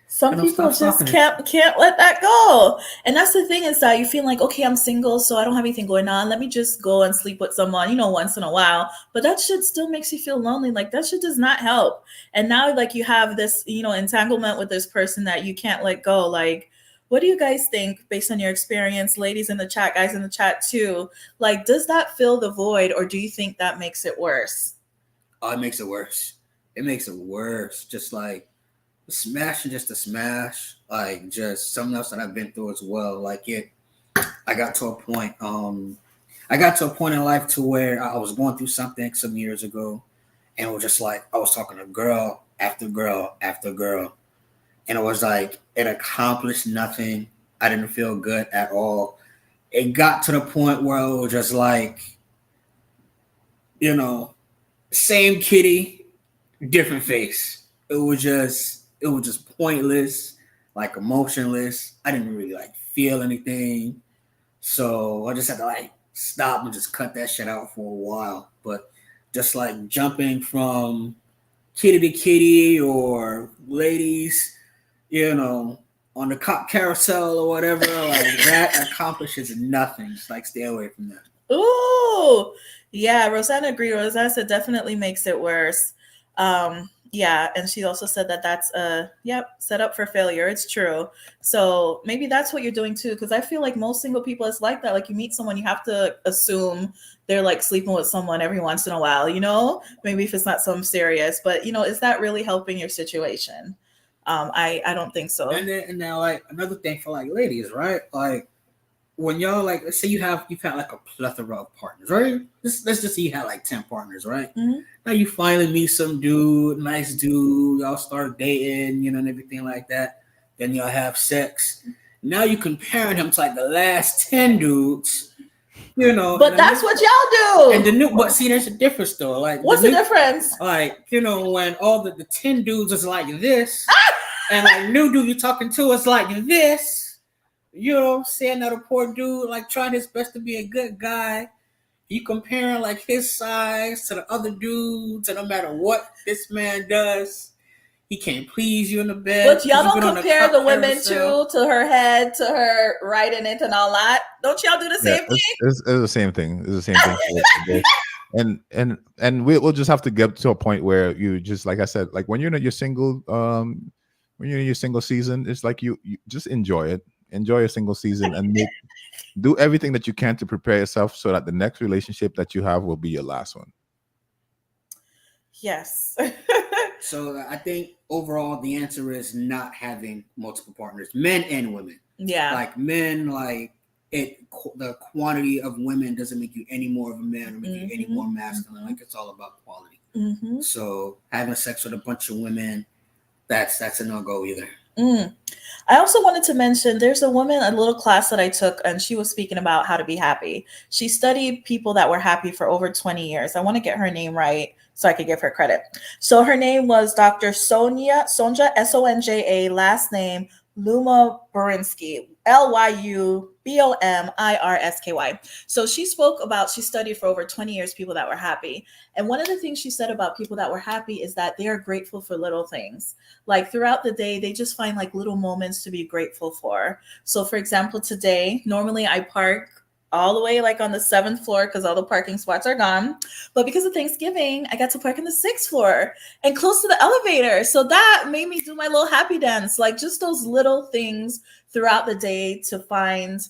Some people just can't let that go. And that's the thing, is that you feel like, okay, I'm single, so I don't have anything going on. Let me just go and sleep with someone, once in a while. But that shit still makes you feel lonely. Like, that shit does not help. And now, like, you have this, entanglement with this person that you can't let go. Like, what do you guys think, based on your experience, ladies in the chat, guys in the chat too? Like, does that fill the void, or do you think that makes it worse? Oh, it makes it worse. It makes it worse. Just like, smashing just a smash, like just something else that I've been through as well. Like I got to a point in life to where I was going through something some years ago, and it was just like I was talking to girl after girl after girl, and it was like it accomplished nothing. I didn't feel good at all. It got to the point where it was just like, same kitty, different face. It was just pointless, like emotionless. I didn't really like feel anything. So I just had to like stop and just cut that shit out for a while. But just like jumping from kitty to kitty or ladies, on the cop carousel or whatever, like that accomplishes nothing. Just like stay away from that. Ooh, yeah, Rosanna agreed. Rosanna said definitely makes it worse. Yeah, and she also said that that's set up for failure. It's true. So maybe that's what you're doing too, because I feel like most single people is like that. Like, you meet someone, you have to assume they're like sleeping with someone every once in a while, maybe if it's not something serious. But is that really helping your situation? I don't think so. And now like another thing for like ladies, right? Like, when y'all like, let's say you've had like a plethora of partners, right? Let's just say you had like 10 partners, right? Mm-hmm. Now you finally meet some dude, nice dude, y'all start dating, and everything like that. Then y'all have sex. Now you comparing him to like the last 10 dudes, But that's what y'all do. And but see, there's a difference though. Like, what's the difference? Like, when all the 10 dudes is like this, and like new dude you're talking to is like this. Saying that a poor dude, like trying his best to be a good guy. You comparing like his size to the other dudes, and no matter what this man does, he can't please you in the bed. But y'all don't compare the women to her head, to her riding it and all that. Don't y'all do the same thing? It's the same thing. It's the same thing. and we'll just have to get to a point where you just, like I said, like when you're in your single, when you're in your single season, it's like you just enjoy it. Enjoy your single season and do everything that you can to prepare yourself so that the next relationship that you have will be your last one. Yes. So I think overall the answer is not having multiple partners, men and women. Yeah. Like men, like the quantity of women doesn't make you any more of a man or make you any more masculine. Like, it's all about quality. Mm-hmm. So having sex with a bunch of women, that's a no-go either. I also wanted to mention there's a woman, a little class that I took, and she was speaking about how to be happy. She studied people that were happy for over 20 years. I want to get her name right so I could give her credit. So her name was Dr. Sonja, Sonja, last name Luma Borinsky, Lyubomirsky. So she studied for over 20 years people that were happy. And one of the things she said about people that were happy is that they are grateful for little things. Like, throughout the day, they just find like little moments to be grateful for. So for example, today, normally I park all the way like on the 7th floor because all the parking spots are gone. But because of Thanksgiving, I got to park on the 6th floor and close to the elevator. So that made me do my little happy dance. Like, just those little things throughout the day to find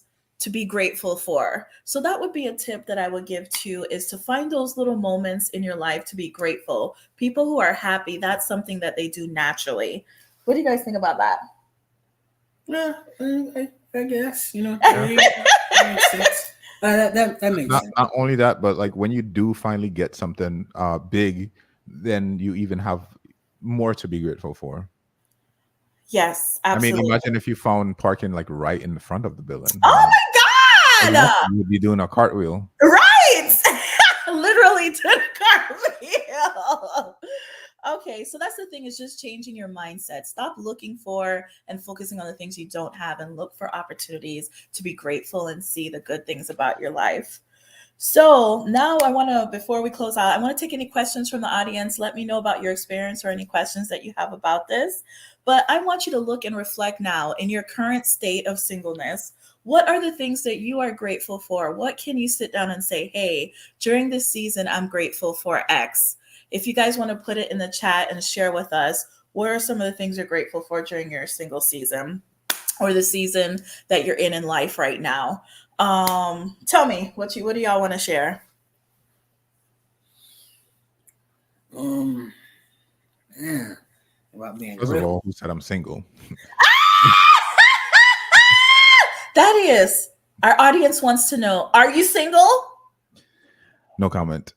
to be grateful for. So that would be a tip that I would give to, is to find those little moments in your life to be grateful. People who are happy, that's something that they do naturally. What do you guys think about that? Yeah, I guess Yeah. that makes sense. That makes sense. Not only that, but like when you do finally get something big, then you even have more to be grateful for. Yes, I mean, absolutely. imagine if you found parking like right in the front of the building. I Oh mean, my God! exactly, you'd be doing a cartwheel. Right! Literally to the cartwheel. Okay, so that's the thing, is just changing your mindset. Stop looking for and focusing on the things you don't have, and look for opportunities to be grateful and see the good things about your life. So now I want to, before we close out, I want to take any questions from the audience. Let me know about your experience or any questions that you have about this. But I want you to look and reflect now in your current state of singleness. What are the things that you are grateful for? What can you sit down and say, hey, during this season, I'm grateful for X? If you guys want to put it in the chat and share with us, what are some of the things you're grateful for during your single season, or the season that you're in life right now? Tell me what do y'all want to share? Um, yeah, about being First of grateful. all, who said I'm single? That is, our audience wants to know, are you single? No comment.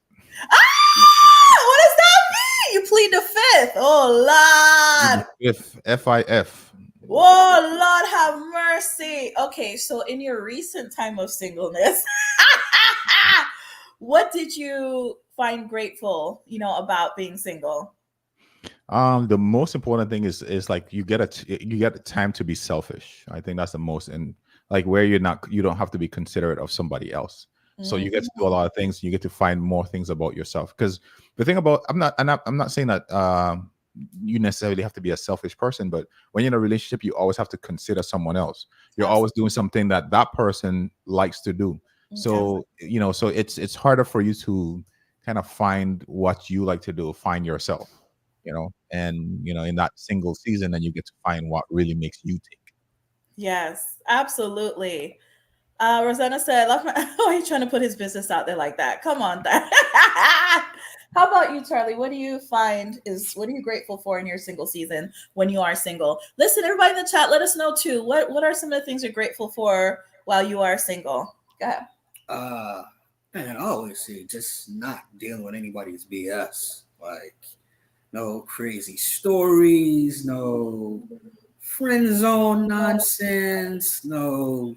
What does that mean? You plead the fifth. Oh Lord. If FIF. Oh Lord, have mercy. Okay, so in your recent time of singleness, what did you find grateful, about being single? The most important thing is like you get a time to be selfish. I think that's the most, and like where you don't have to be considerate of somebody else. So you get to do a lot of things. You get to find more things about yourself. Because the thing about I'm not saying that you necessarily have to be a selfish person, but when you're in a relationship, you always have to consider someone else. You're always doing something that that person likes to do. So so it's harder for you to kind of find what you like to do, find yourself, and in that single season, and you get to find what really makes you tick. Yes, absolutely. Rosanna said, I love my, oh, he's trying to put his business out there like that. Come on. How about you, Charlie? What are you grateful for in your single season when you are single? Listen, everybody in the chat, let us know too. What are some of the things you're grateful for while you are single? Go ahead. Uh, Man, I always say just not dealing with anybody's BS. Like, no crazy stories, no friend zone nonsense, no,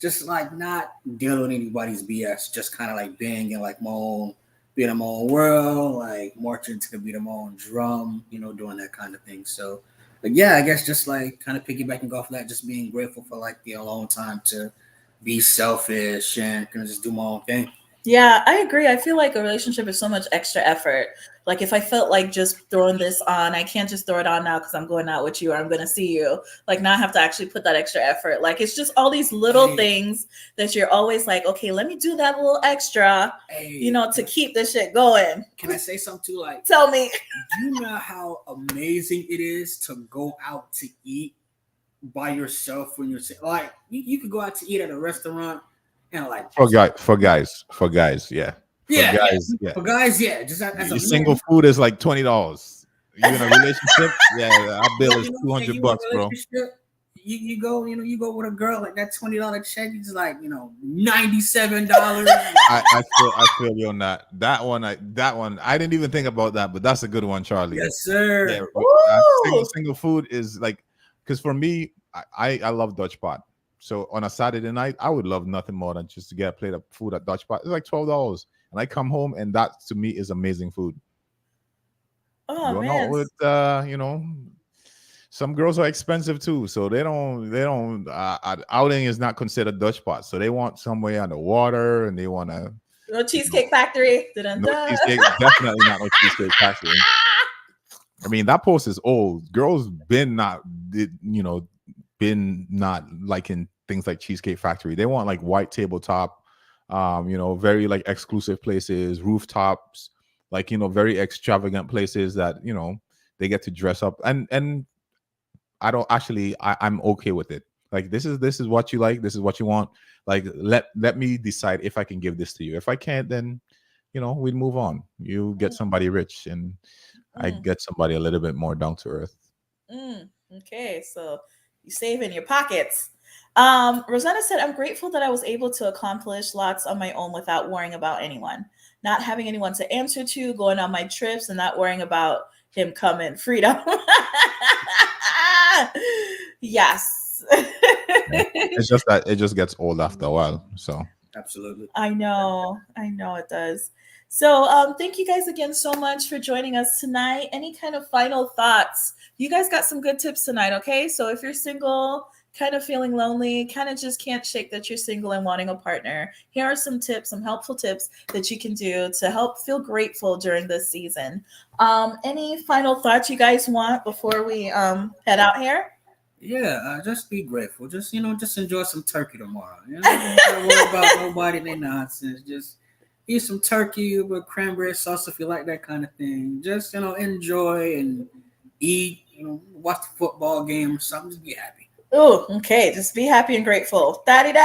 just like not dealing with anybody's BS. Just kind of like being in like my own, being in my own world, like marching to the beat of my own drum, doing that kind of thing. So, but yeah, I guess just like kind of piggybacking off of that, just being grateful for like the alone time to be selfish and kind of just do my own thing. Yeah, I agree. I feel like a relationship is so much extra effort. Like if I felt like just throwing this on, I can't just throw it on now because I'm going out with you or I'm going to see you. Like now I have to actually put that extra effort. Like it's just all these little Hey, things that you're always like, okay, let me do that little extra, hey, to keep this shit going. can I say something too? Like, Tell me. do you know how amazing it is to go out to eat by yourself when you're like you could go out to eat at a restaurant and like For guys, yeah. For yeah, yeah. guys, yeah. For guys, yeah, just as a Your man, single food is like $20. You in a relationship, yeah, our bill is two and hundred you in a bucks, bro. relationship, you go, you go with a girl like that $20 check, it's like $97. I feel you on that. That one I didn't even think about that, but that's a good one, Charlie. Yes, Yeah, sir. Ooh. single food is like, because for me, I love Dutch pot. So on a Saturday night, I would love nothing more than just to get a plate of food at Dutch pot. It's like $12, and I come home, and that to me is amazing food. Oh Going out man. with some girls are expensive too, so they don't outing is not considered Dutch pot. So they want somewhere on the water, and they want to No you know Cheesecake Factory. no Dun-dun-dun. cheesecake, definitely not no cheesecake factory. I mean, that post is old. Girls been not liking things like Cheesecake Factory. They want like white tabletop, very like exclusive places, rooftops, like very extravagant places that they get to dress up. And I don't actually, I'm okay with it. Like this is what you like. This is what you want. Like let me decide if I can give this to you. If I can't, then we'd move on. You get somebody rich, and I Mm, get somebody a little bit more down to earth. okay, so you save in your pockets. Rosanna said, I'm grateful that I was able to accomplish lots on my own without worrying about anyone. Not having anyone to answer to, going on my trips, and not worrying about him coming. Freedom. Yes. Yeah. It's just that it just gets old after a while. So Absolutely. I know it does. So, thank you guys again so much for joining us tonight. Any kind of final thoughts? You guys got some good tips tonight, okay? So, if you're single, kind of feeling lonely, kind of just can't shake that you're single and wanting a partner, here are some tips, some helpful tips that you can do to help feel grateful during this season. Any final thoughts you guys want before we head out here? Yeah, just be grateful. Just just enjoy some turkey tomorrow. Don't gotta worry about nobody and their nonsense. Just eat some turkey with cranberry sauce if you like that kind of thing. Just enjoy and eat. Watch the football game or something. Just be happy. Oh, okay. Just be happy and grateful. Daddy.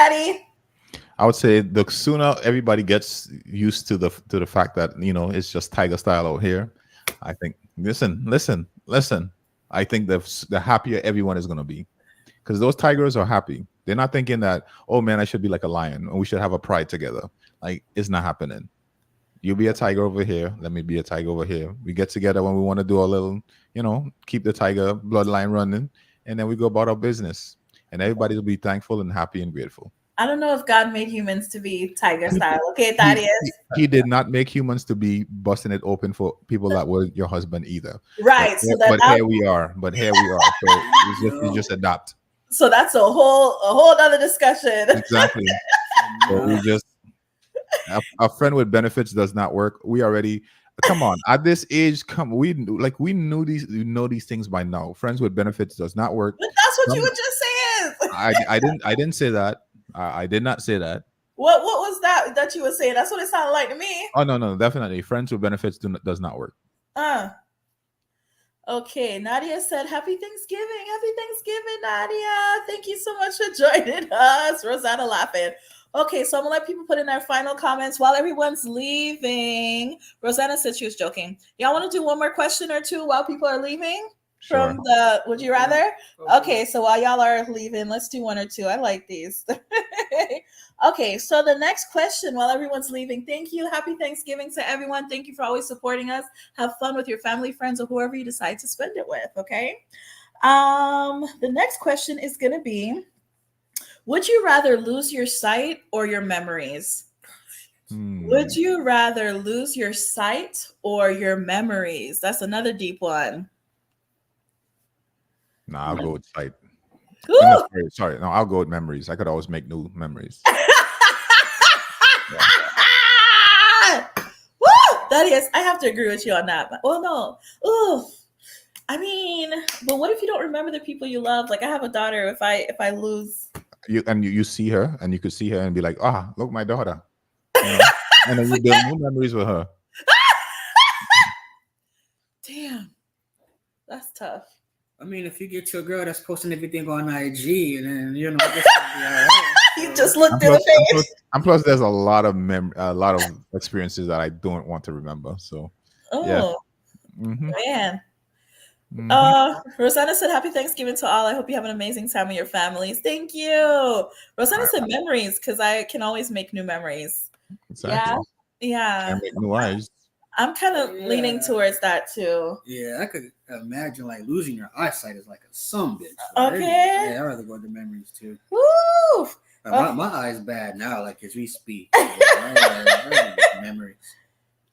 I would say the sooner everybody gets used to the fact that it's just tiger style out here, I think. Listen. I think the happier everyone is going to be, because those tigers are happy. They're not thinking that, oh man, I should be like a lion and we should have a pride together. Like, it's not happening. You be a tiger over here. Let me be a tiger over here. We get together when we want to do a little, keep the tiger bloodline running, and then we go about our business. And everybody will be thankful and happy and grateful. I don't know if God made humans to be tiger style. Okay, He, Thaddeus. he did not make humans to be busting it open for people that were your husband either. Right. But here we are. So you just adapt. So that's a whole other discussion. Exactly. So we just a friend with benefits does not work. We already come on at this age. We know these things by now. Friends with benefits does not work. But that's what you were just saying. I didn't say that. I did not say that. What was that you were saying? That's what it sounded like to me. Oh no, definitely. Friends with benefits does not work. Okay, Nadia said, Happy Thanksgiving. Happy Thanksgiving, Nadia. Thank you so much for joining us. Rosanna laughing. Okay, so I'm going to let people put in their final comments while everyone's leaving. Rosanna said she was joking. Y'all want to do one more question or two while people are leaving? From the Would You Rather? Okay, so while y'all are leaving, let's do one or two. I like these. Okay, so the next question while everyone's leaving. Thank you. Happy Thanksgiving to everyone. Thank you for always supporting us. Have fun with your family, friends, or whoever you decide to spend it with, okay? The next question is going to be, would you rather lose your sight or your memories? Would you rather lose your sight or your memories? That's another deep one. No, I'll go with sight. Sorry. No, I'll go with memories. I could always make new memories. Woo! That is, I have to agree with you on that. Well, no. Ooh. I mean, but what if you don't remember the people you love? Like, I have a daughter. If I lose you see her, and you could see her and be like, look, my daughter. And then you build new memories with her. Damn. That's tough. I mean, if you get your girl that's posting everything on IG, and then this will be all right. You just look through the page. And plus, there's a lot of experiences that I don't want to remember. So, yeah. Man. Rosanna said, Happy Thanksgiving to all. I hope you have an amazing time with your families. Thank you. Rosanna said memories, because I can always make new memories. Exactly. Yeah. And make new eyes. I'm kind of leaning towards that too. Yeah, I could imagine like losing your eyesight is like a some bitch. Okay. Yeah, I'd rather go to memories too. Woo! My eye's bad now, like as we speak. Memories.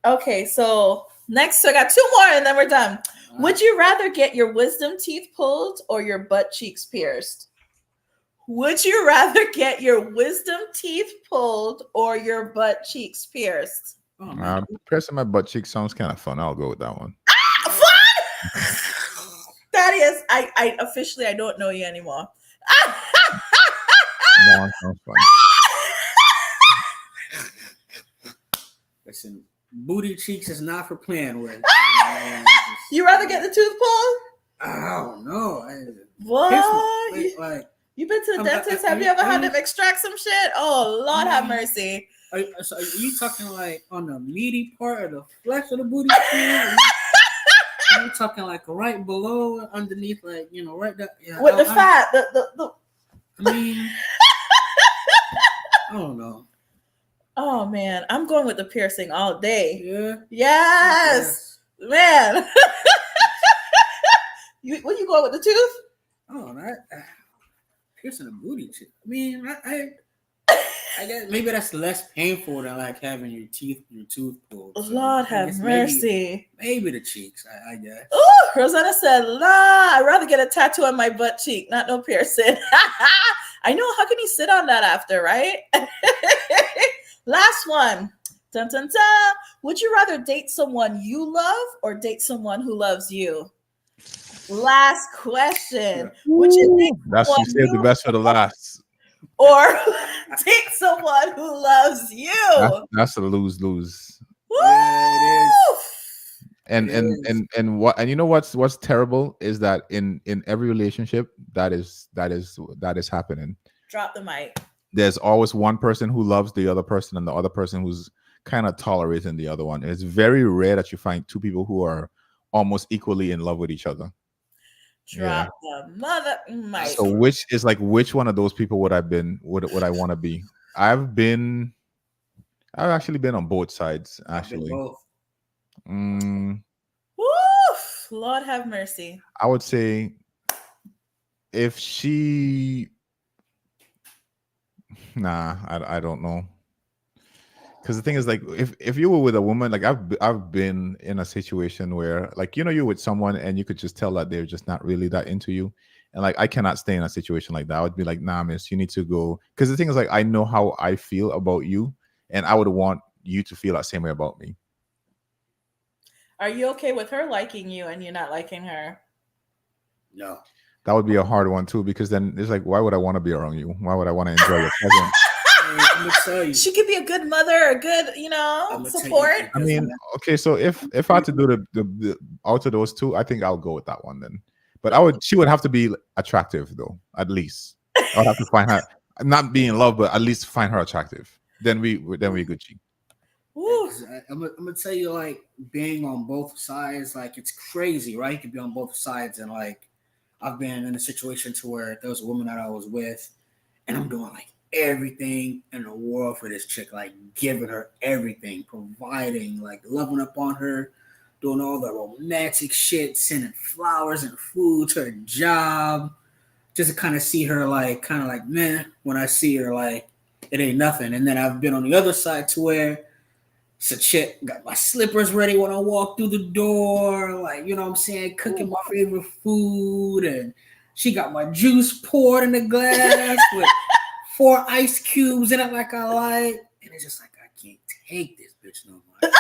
Okay, so next, I got two more and then we're done. Would you rather get your wisdom teeth pulled or your butt cheeks pierced? Would you rather get your wisdom teeth pulled or your butt cheeks pierced? Piercing my butt cheek sounds kind of fun. I'll go with that one. Fun! That is, I officially, I don't know you anymore. No, it sounds fun. Listen, booty cheeks is not for playing with. You rather get the tooth pulled? I don't know. What? Like You've been to the I, dentist? I, Have you ever I, had I, them extract some shit? Oh, Lord have mercy. so are you talking like on the meaty part of the flesh of the booty cheek? Are you talking like right below, underneath, like right there? Yeah, With the fat, the. I mean, I don't know. Oh man, I'm going with the piercing all day. Yeah. Yes, man. When you going with the tooth? Oh, that piercing a booty cheek. I mean, I guess maybe that's less painful than like having your tooth pulled. So Lord have mercy. Maybe the cheeks. I guess. Oh, Rosanna said, "Nah, I'd rather get a tattoo on my butt cheek, not no piercing." I know. How can you sit on that after, right? Last one. Dun, dun, dun. Would you rather date someone you love or date someone who loves you? Last question. Would you date That's you someone saved the you best for the last. or date someone who loves you? That's a lose. Woo! Yeah, it is. And what, and you know what's terrible is that in every relationship that is happening, Drop the mic. there's always one person who loves the other person and the other person who's kind of tolerating the other one. And it's very rare that you find two people who are almost equally in love with each other. Drop the mother mic. So which one of those people would I want to be? I've actually been on both sides, actually. Both. Woof, Lord have mercy. I would say if she I don't know. Because the thing is, like, if you were with a woman, like I've been in a situation where, like, you're with someone and you could just tell that they're just not really that into you, and like I cannot stay in a situation like that. I would be like, nah, miss, you need to go. Because the thing is, like, I know how I feel about you, and I would want you to feel that same way about me. Are you okay with her liking you and you not liking her? No. That would be a hard one too, because then it's like, why would I want to be around you? Why would I want to enjoy your presence? I'm gonna tell you. She could be a good mother, a good, support. I mean, okay, so if I had to do the out of those two, I think I'll go with that one then. But she would have to be attractive though, at least. I would have to find her, not be in love, but at least find her attractive. Then we good cheek. I'm gonna tell you, like, being on both sides, like, it's crazy, right? You could be on both sides, and like, I've been in a situation to where there was a woman that I was with, and I'm doing like everything in the world for this chick, like giving her everything, providing, like loving up on her, doing all the romantic shit, sending flowers and food to her job, just to kind of see her like, man, when I see her, like, it ain't nothing. And then I've been on the other side to where it's a chick, got my slippers ready when I walk through the door, like, you know what I'm saying, cooking my favorite food, and she got my juice poured in the glass with 4 ice cubes in it like I like, and it's just like, I can't take this bitch no more.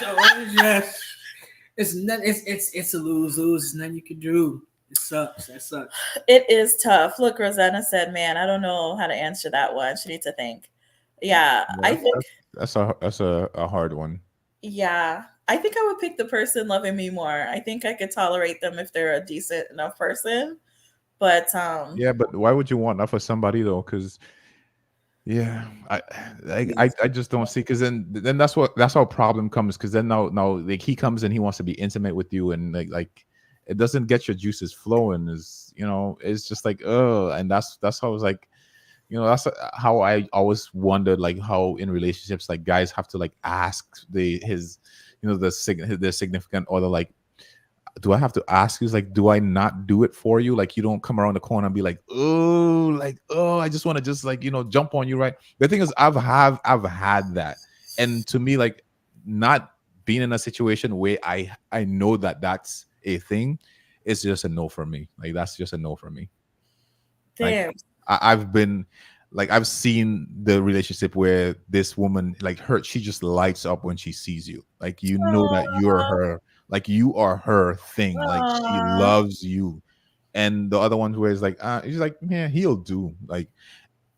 So it's a lose-lose. There's nothing you can do. It sucks. That sucks. It is tough. Look, Rosanna said, man, I don't know how to answer that one. She needs to think. Yeah, I think that's a hard one. Yeah, I think I would pick the person loving me more. I think I could tolerate them if they're a decent enough person. But yeah, but why would you want that for somebody though? Because I just don't see. Because then that's how a problem comes. Because then now like he comes and he wants to be intimate with you, and like it doesn't get your juices flowing. It's just like, and that's how it's like. That's how I always wondered, like, how in relationships, like, guys have to like ask their significant other, like, do I have to ask you? Like, do I not do it for you? Like, you don't come around the corner and be like, I just want to just like, jump on you, right? The thing is, I've had that, and to me, like, not being in a situation where I know that that's a thing, it's just a no for me. Like, that's just a no for me. Damn. Like, I've been like, I've seen the relationship where this woman, like, she just lights up when she sees you. Like, that you're her, like, you are her thing. Like, she loves you. And the other ones where it's like, she's like, man, he'll do. Like,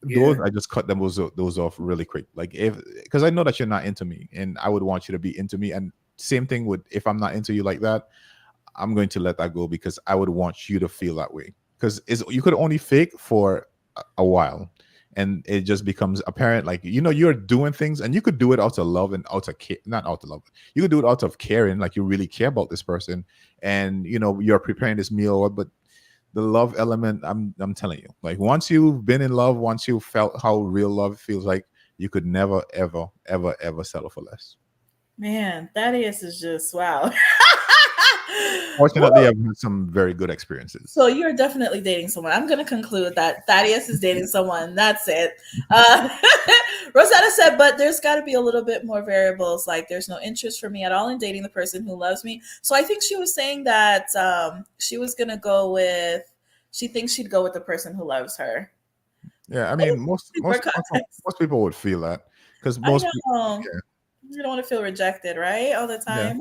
those, I just cut those off really quick. Like, because I know that you're not into me, and I would want you to be into me. And same thing if I'm not into you like that, I'm going to let that go, because I would want you to feel that way. because you could only fake for a while, and it just becomes apparent. Like, you're doing things, and you could do it out of love and out of care, not out of love. You could do it out of caring, like you really care about this person, and you're preparing this meal, but the love element, I'm telling you, like once you've been in love, once you felt how real love feels like, you could never, ever, ever, ever settle for less. Man, Thaddeus is just wow. Fortunately, Woo! I've had some very good experiences. So you're definitely dating someone. I'm going to conclude that Thaddeus is dating someone. That's it. Uh, Rosetta said, but there's got to be a little bit more variables. Like there's no interest for me at all in dating the person who loves me. So I think she was saying that she was going to go with, she thinks she'd go with the person who loves her. Yeah, I mean, For context. most people would feel that, because I most know. yeah, You don't want to feel rejected, right? All the yeah. time.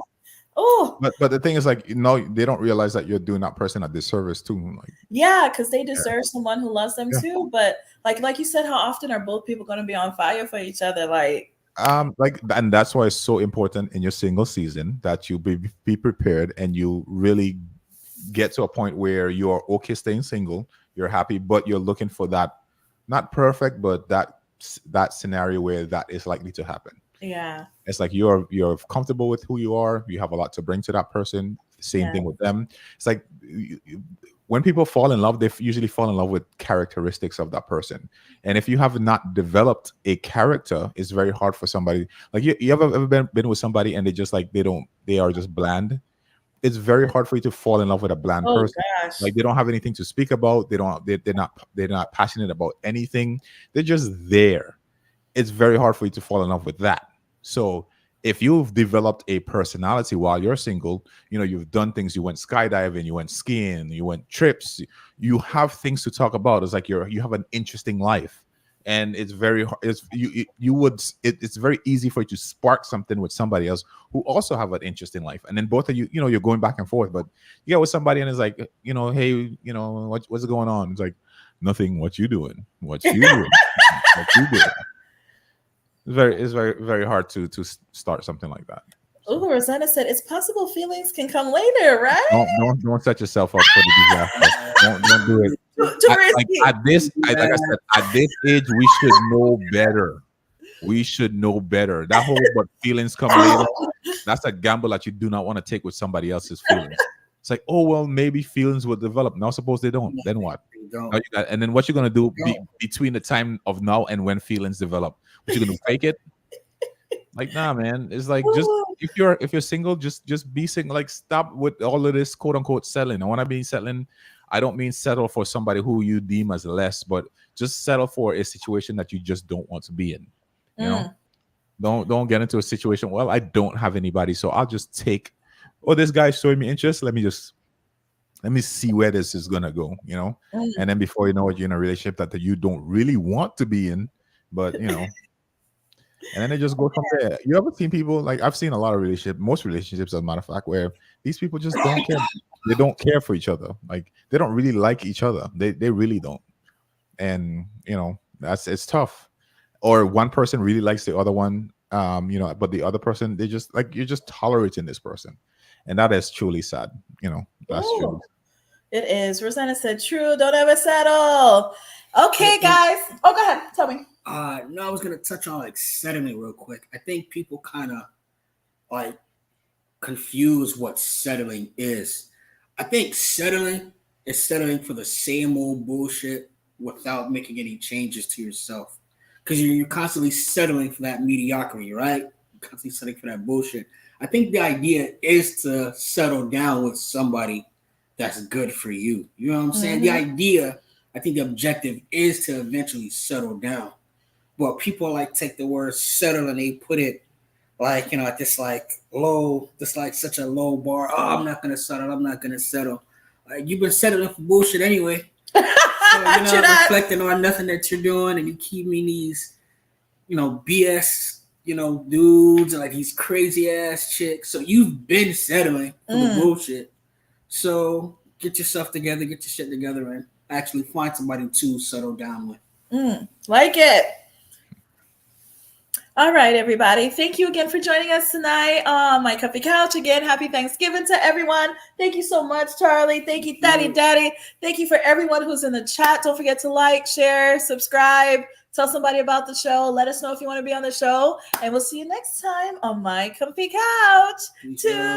Oh, But the thing is, like, they don't realize that you're doing that person a disservice too. Like, yeah, because they yeah, deserve someone who loves them yeah. too. But like you said, how often are both people going to be on fire for each other? And that's why it's so important in your single season that you be prepared, and you really get to a point where you're okay staying single, you're happy, but you're looking for that, not perfect, but that scenario where that is likely to happen. Yeah. It's like you're comfortable with who you are, you have a lot to bring to that person. Same Yeah. thing with them. It's like when people fall in love, they usually fall in love with characteristics of that person. And if you have not developed a character, it's very hard for somebody. Like, you ever been with somebody and they are just bland. It's very hard for you to fall in love with a bland Oh person. gosh. Like, they don't have anything to speak about. They're not passionate about anything. They're just there. It's very hard for you to fall in love with that. So if you've developed a personality while you're single, you've done things, you went skydiving, you went skiing, you went trips, you have things to talk about. It's like you have an interesting life, and it's very hard. It's very easy for you to spark something with somebody else who also have an interesting life, and then both of you, you're going back and forth. But you get with somebody and it's like, hey, what's going on? It's like, nothing. What you doing? What you doing? What you doing? It's very, very hard to start something like that. Oh, Rosanna said it's possible feelings can come later, right? Don't set yourself up for the disaster. Don't do it. Like I said, at this age, we should know better. We should know better. That whole but feelings come later, that's a gamble that you do not want to take with somebody else's feelings. It's like, oh well, maybe feelings will develop. Now suppose they don't. Then what? And then what you're gonna do between the time of now and when feelings develop? What you gonna fake it? Like, nah, man. It's like, just if you're single, just be single. Like, stop with all of this quote unquote settling. And when I mean settling, I don't mean settle for somebody who you deem as less, but just settle for a situation that you just don't want to be in. Don't get into a situation. Well, I don't have anybody, so I'll just take. Oh, this guy's showing me interest. Let me see where this is gonna go. And then before you know it, you're in a relationship that you don't really want to be in, but and then they just go from there. You ever seen people, like, I've seen a lot of most relationships, as a matter of fact, where these people just don't care. They don't care for each other. Like, they don't really like each other. They really don't. And it's tough. Or one person really likes the other one, but the other person, they just like, you're just tolerating this person, and that is truly sad. That's true. It is. Rosanna said, "True. Don't ever settle." Okay, guys. Oh, go ahead. Tell me. No, I was gonna touch on like settling real quick. I think people kind of like confuse what settling is. I think settling is settling for the same old bullshit without making any changes to yourself. Because you're constantly settling for that mediocrity, right? You're constantly settling for that bullshit. I think the idea is to settle down with somebody that's good for you. You know what I'm saying? The idea, I think the objective is to eventually settle down. But people like take the word settle and they put it like, at this like low, this like such a low bar. Oh, I'm not gonna settle. I'm not gonna settle. Like, you've been settling for bullshit anyway. So you're not reflecting on nothing that you're doing, and you keep me these, BS, dudes, and like these crazy ass chicks. So you've been settling for the bullshit. So get yourself together, get your shit together, and actually find somebody to settle down with. Like it. All right, everybody. Thank you again for joining us tonight on My Comfy Couch. Again, happy Thanksgiving to everyone. Thank you so much, Charlie. Thank you, Daddy. Thank you for everyone who's in the chat. Don't forget to like, share, subscribe, tell somebody about the show. Let us know if you want to be on the show. And we'll see you next time on My Comfy Couch. Toodles.